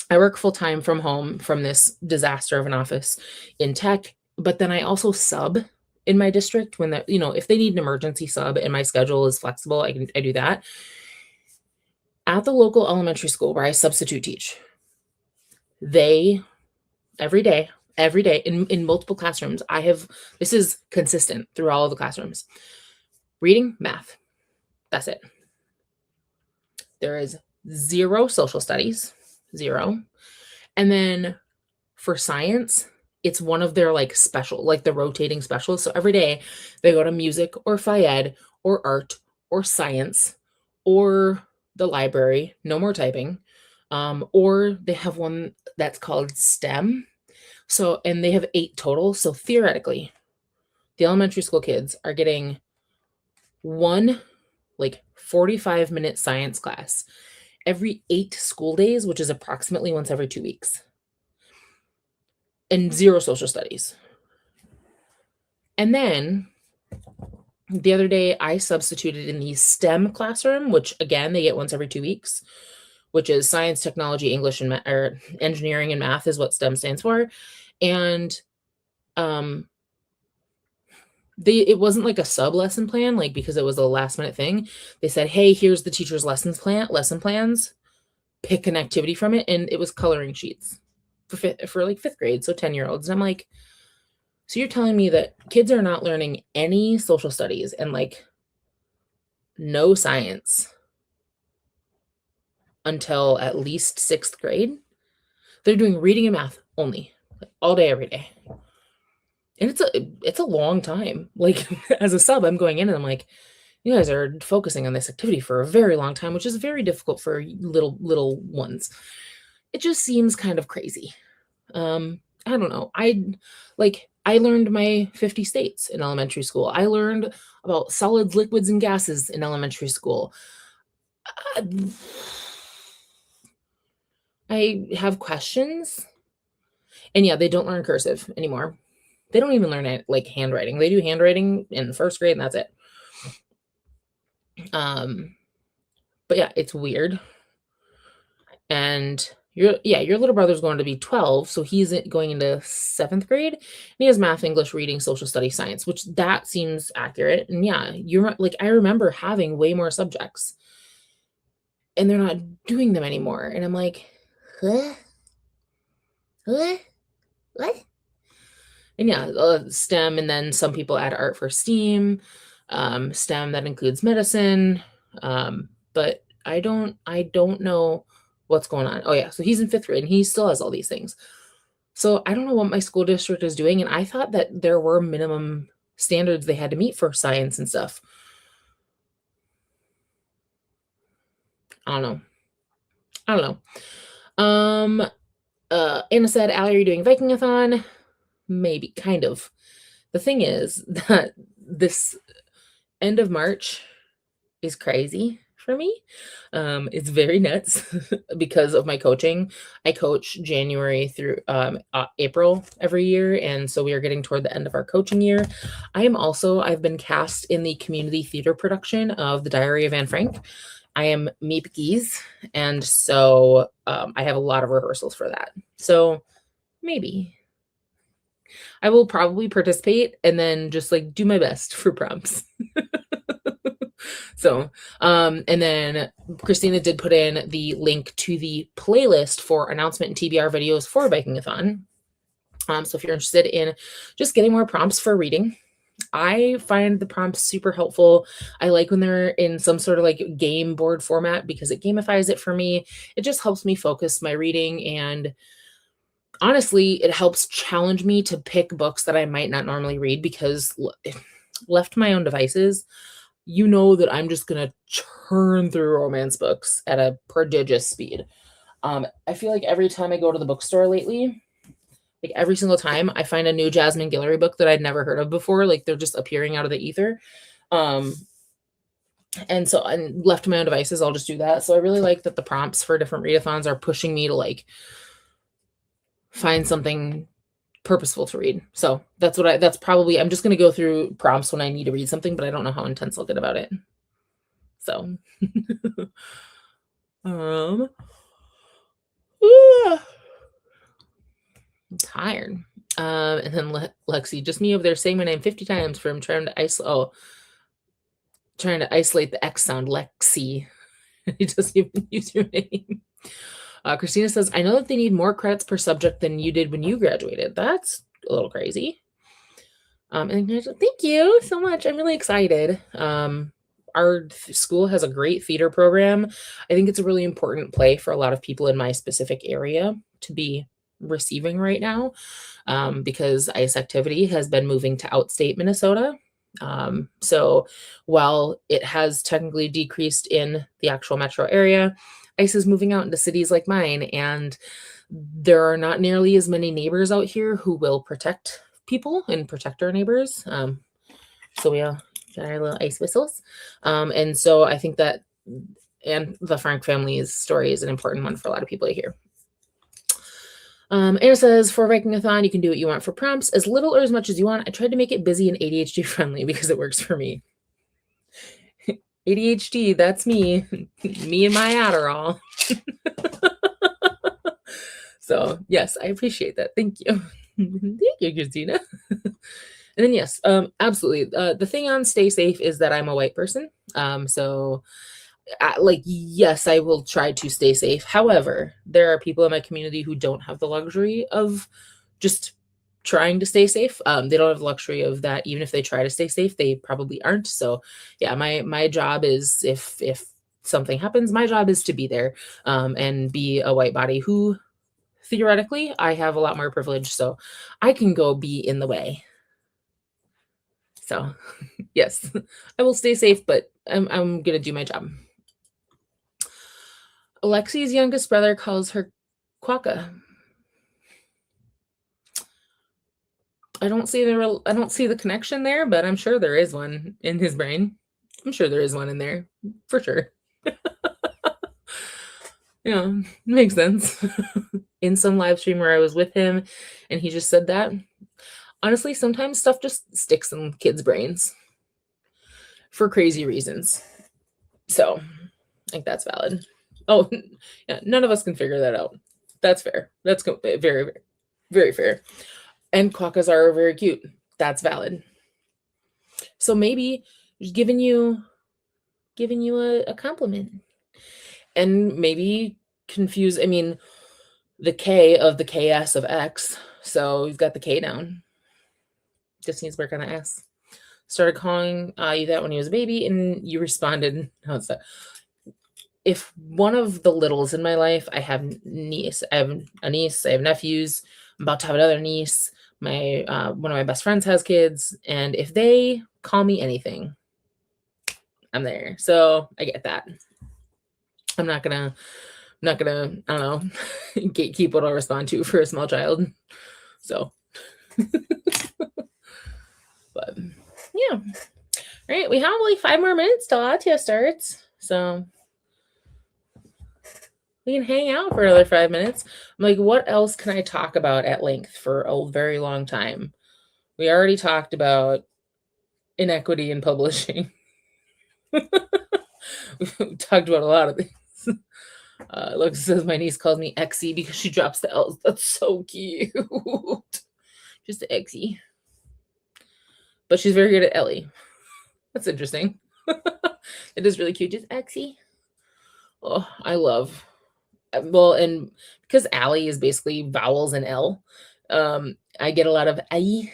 I work full-time from home from this disaster of an office in tech, but then I also sub in my district when if they need an emergency sub and my schedule is flexible, I do that. At the local elementary school where I substitute teach, they every day in multiple classrooms. This is consistent through all of the classrooms. Reading, math. That's it. There is 0 social studies, 0. And then for science, it's one of their like special, like the rotating specials. So every day they go to music or phy-ed or art or science or the library, no more typing. Or they have one that's called STEM. So, and they have 8 total. So theoretically, the elementary school kids are getting one like 45-minute science class every 8 school days, which is approximately once every 2 weeks, and 0 social studies. And then the other day I substituted in the STEM classroom, which again, they get once every 2 weeks, which is science, technology, English, and or engineering and math is what STEM stands for. And it wasn't like a sub lesson plan, like because it was a last minute thing. They said, hey, here's the teacher's lesson plans, pick an activity from it. And it was coloring sheets for like 5th grade. So 10-year-olds. And I'm like, so you're telling me that kids are not learning any social studies and like no science until at least 6th grade? They're doing reading and math only, like, all day, every day. And it's a long time. Like as a sub, I'm going in and I'm like, you guys are focusing on this activity for a very long time, which is very difficult for little ones. It just seems kind of crazy. I don't know. I learned my 50 states in elementary school. I learned about solids, liquids, and gases in elementary school. I have questions. And yeah, they don't learn cursive anymore. They don't even learn it like handwriting. They do handwriting in 1st grade and that's it. But yeah, it's weird. And your little brother's going to be 12, so he's going into 7th grade. And he has math, English, reading, social studies, science, which that seems accurate. And yeah, you're like, I remember having way more subjects, and they're not doing them anymore. And I'm like, huh? What? And yeah, STEM, and then some people add art for STEAM. STEM that includes medicine. But I don't know what's going on. Oh yeah, so he's in 5th grade and he still has all these things. So I don't know what my school district is doing, and I thought that there were minimum standards they had to meet for science and stuff. I don't know. Anna said, Allie, are you doing Vikingathon? Maybe, kind of. The thing is that this end of March is crazy for me. It's very nuts because of my coaching. I coach January through April every year, and so we are getting toward the end of our coaching year. I've been cast in the community theater production of The Diary of Anne Frank. I am Meep Geese, and so I have a lot of rehearsals for that. So maybe I will probably participate and then just like do my best for prompts. So, and then Christina did put in the link to the playlist for announcement and TBR videos for Vikingathon. So if you're interested in just getting more prompts for reading, I find the prompts super helpful. I like when they're in some sort of like game board format because it gamifies it for me. It just helps me focus my reading, and honestly, it helps challenge me to pick books that I might not normally read, because left to my own devices, you know that I'm just going to churn through romance books at a prodigious speed. I feel like every time I go to the bookstore lately, like every single time I find a new Jasmine Guillory book that I'd never heard of before, like they're just appearing out of the ether. And so I'm left to my own devices, I'll just do that. So I really like that the prompts for different readathons are pushing me to like find something purposeful to read. So that's probably, I'm just going to go through prompts when I need to read something, but I don't know how intense I'll get about it. So, I'm tired. And then Lexi, just me over there saying my name 50 times from trying to isolate the X sound. Lexi. He doesn't even use your name. Christina says, I know that they need more credits per subject than you did when you graduated. That's a little crazy. And thank you so much. I'm really excited. Our school has a great theater program. I think it's a really important play for a lot of people in my specific area to be receiving right now, because ICE activity has been moving to outstate Minnesota. So while it has technically decreased in the actual metro area, ICE is moving out into cities like mine, and there are not nearly as many neighbors out here who will protect people and protect our neighbors. So we got our little ice whistles. And so I think that, and the Frank family's story is an important one for a lot of people to hear. Anna says, for Readathon, you can do what you want for prompts, as little or as much as you want. I tried to make it busy and ADHD friendly because it works for me. ADHD, that's me. Me and my Adderall. So yes, I appreciate that. Thank you. Thank you, Christina. And then yes, absolutely. The thing on stay safe is that I'm a white person. So yes, I will try to stay safe. However, there are people in my community who don't have the luxury of just trying to stay safe. They don't have the luxury of that. Even if they try to stay safe, they probably aren't. So yeah, my job is, if something happens, my job is to be there, and be a white body who theoretically I have a lot more privilege, so I can go be in the way. So yes, I will stay safe, but I'm gonna do my job. Alexi's youngest brother calls her Quokka. I don't see the connection there, but I'm sure there is one in his brain. I'm sure there is one in there for sure. Yeah, makes sense. In some live stream where I was with him and he just said that. Honestly, sometimes stuff just sticks in kids' brains for crazy reasons. So I think that's valid. Oh, yeah, none of us can figure that out. That's fair. That's very, very, very fair. And quokkas are very cute. That's valid. So maybe just giving you a compliment. And maybe confuse, I mean, the K of the KS of X. So you've got the K down. Just needs work on the S. Started calling you that when he was a baby, and you responded, how's that? If one of the littles in my life, I have a niece, I have nephews, I'm about to have another niece. My one of my best friends has kids, and if they call me anything, I'm there. So I get that. I'm not gonna, I don't know, gatekeep what I'll respond to for a small child. So, but yeah. All right, we have like 5 more minutes till Atia starts. So we can hang out for another 5 minutes. I'm like, what else can I talk about at length for a very long time? We already talked about inequity in publishing. We talked about a lot of things. Look, says my niece calls me Exy because she drops the L's. That's so cute. Just Exy. But she's very good at Ellie. That's interesting. It is really cute. Just Exy. Oh, I love. Well, and because Allie is basically vowels and L, I get a lot of I.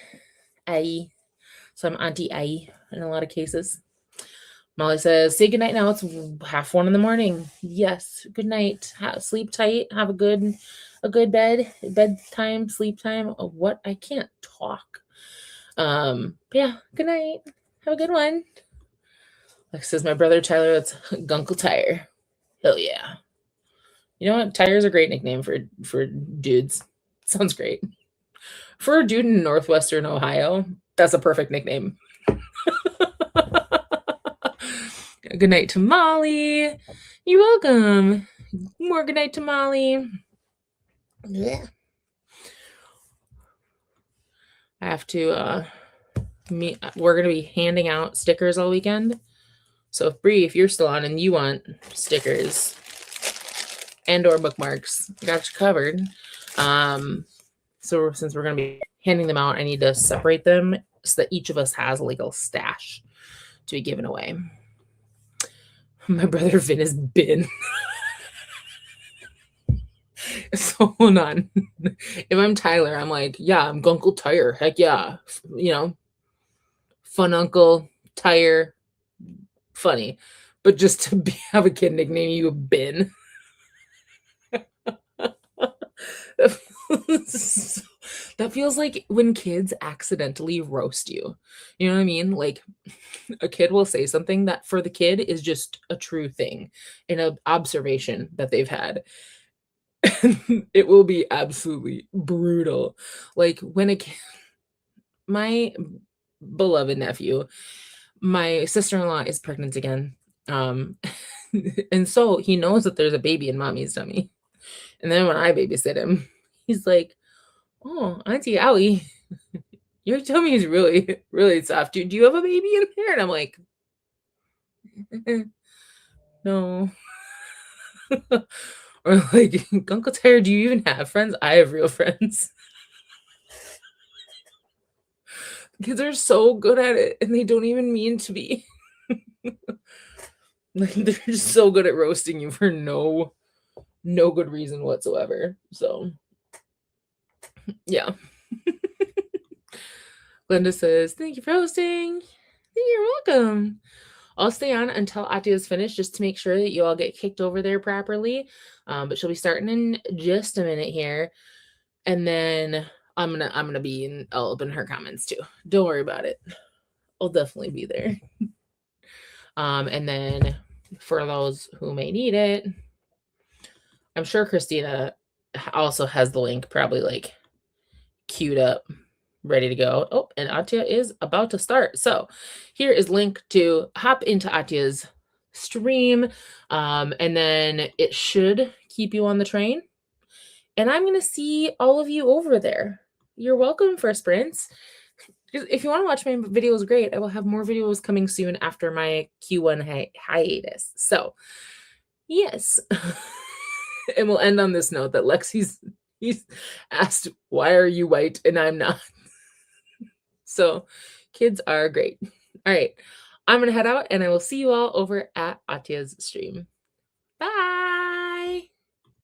So I'm Auntie I in a lot of cases. Molly says, say goodnight now. It's 1:30 in the morning. Yes, good night. Sleep tight. Have a good bedtime, sleep time. Oh, what? I can't talk. Yeah, good night. Have a good one. Like says my brother Tyler, that's Gunkle Tire. Hell yeah. You know what? Tire's a great nickname for dudes. Sounds great. For a dude in Northwestern Ohio, that's a perfect nickname. Good night to Molly. You're welcome. More good night to Molly. Yeah. I have to we're gonna be handing out stickers all weekend. So if Bree, if you're still on and you want stickers and or bookmarks, got you covered. So since we're gonna be handing them out, I need to separate them so that each of us has a legal stash to be given away. My brother Vin is Bin. So hold on. If I'm Tyler, I'm like, yeah, I'm Gunkle Tire. Heck yeah. You know, fun uncle, Tire, funny. But just to have a kid nickname you Bin. That feels like when kids accidentally roast you. You know what I mean? Like a kid will say something that for the kid is just a true thing, an observation that they've had. It will be absolutely brutal. Like when a kid, my beloved nephew, my sister-in-law is pregnant again. And so he knows that there's a baby in mommy's tummy. And then when I babysit him, he's like, "Oh, Auntie Allie, your tummy is really, really soft. Do you have a baby in there?" And I'm like, "No." Or like, "Uncle Tire, do you even have friends?" I have real friends. Kids are so good at it, and they don't even mean to be. Like they're just so good at roasting you for no good reason whatsoever. So yeah. Linda says, "Thank you for hosting." You're welcome. I'll stay on until Atia is finished just to make sure that you all get kicked over there properly. But she'll be starting in just a minute here. And then I'm gonna be I'll open her comments too. Don't worry about it. I'll definitely be there. And then for those who may need it, I'm sure Christina also has the link probably like queued up, ready to go. Oh, and Atia is about to start. So here is link to hop into Atia's stream. And then it should keep you on the train. And I'm going to see all of you over there. You're welcome, First Prince. If you want to watch my videos, great. I will have more videos coming soon after my Q1 hiatus. So, yes. And we'll end on this note that he's asked, "Why are you white?" And I'm not. So, kids are great. All right. I'm going to head out and I will see you all over at Atia's stream. Bye.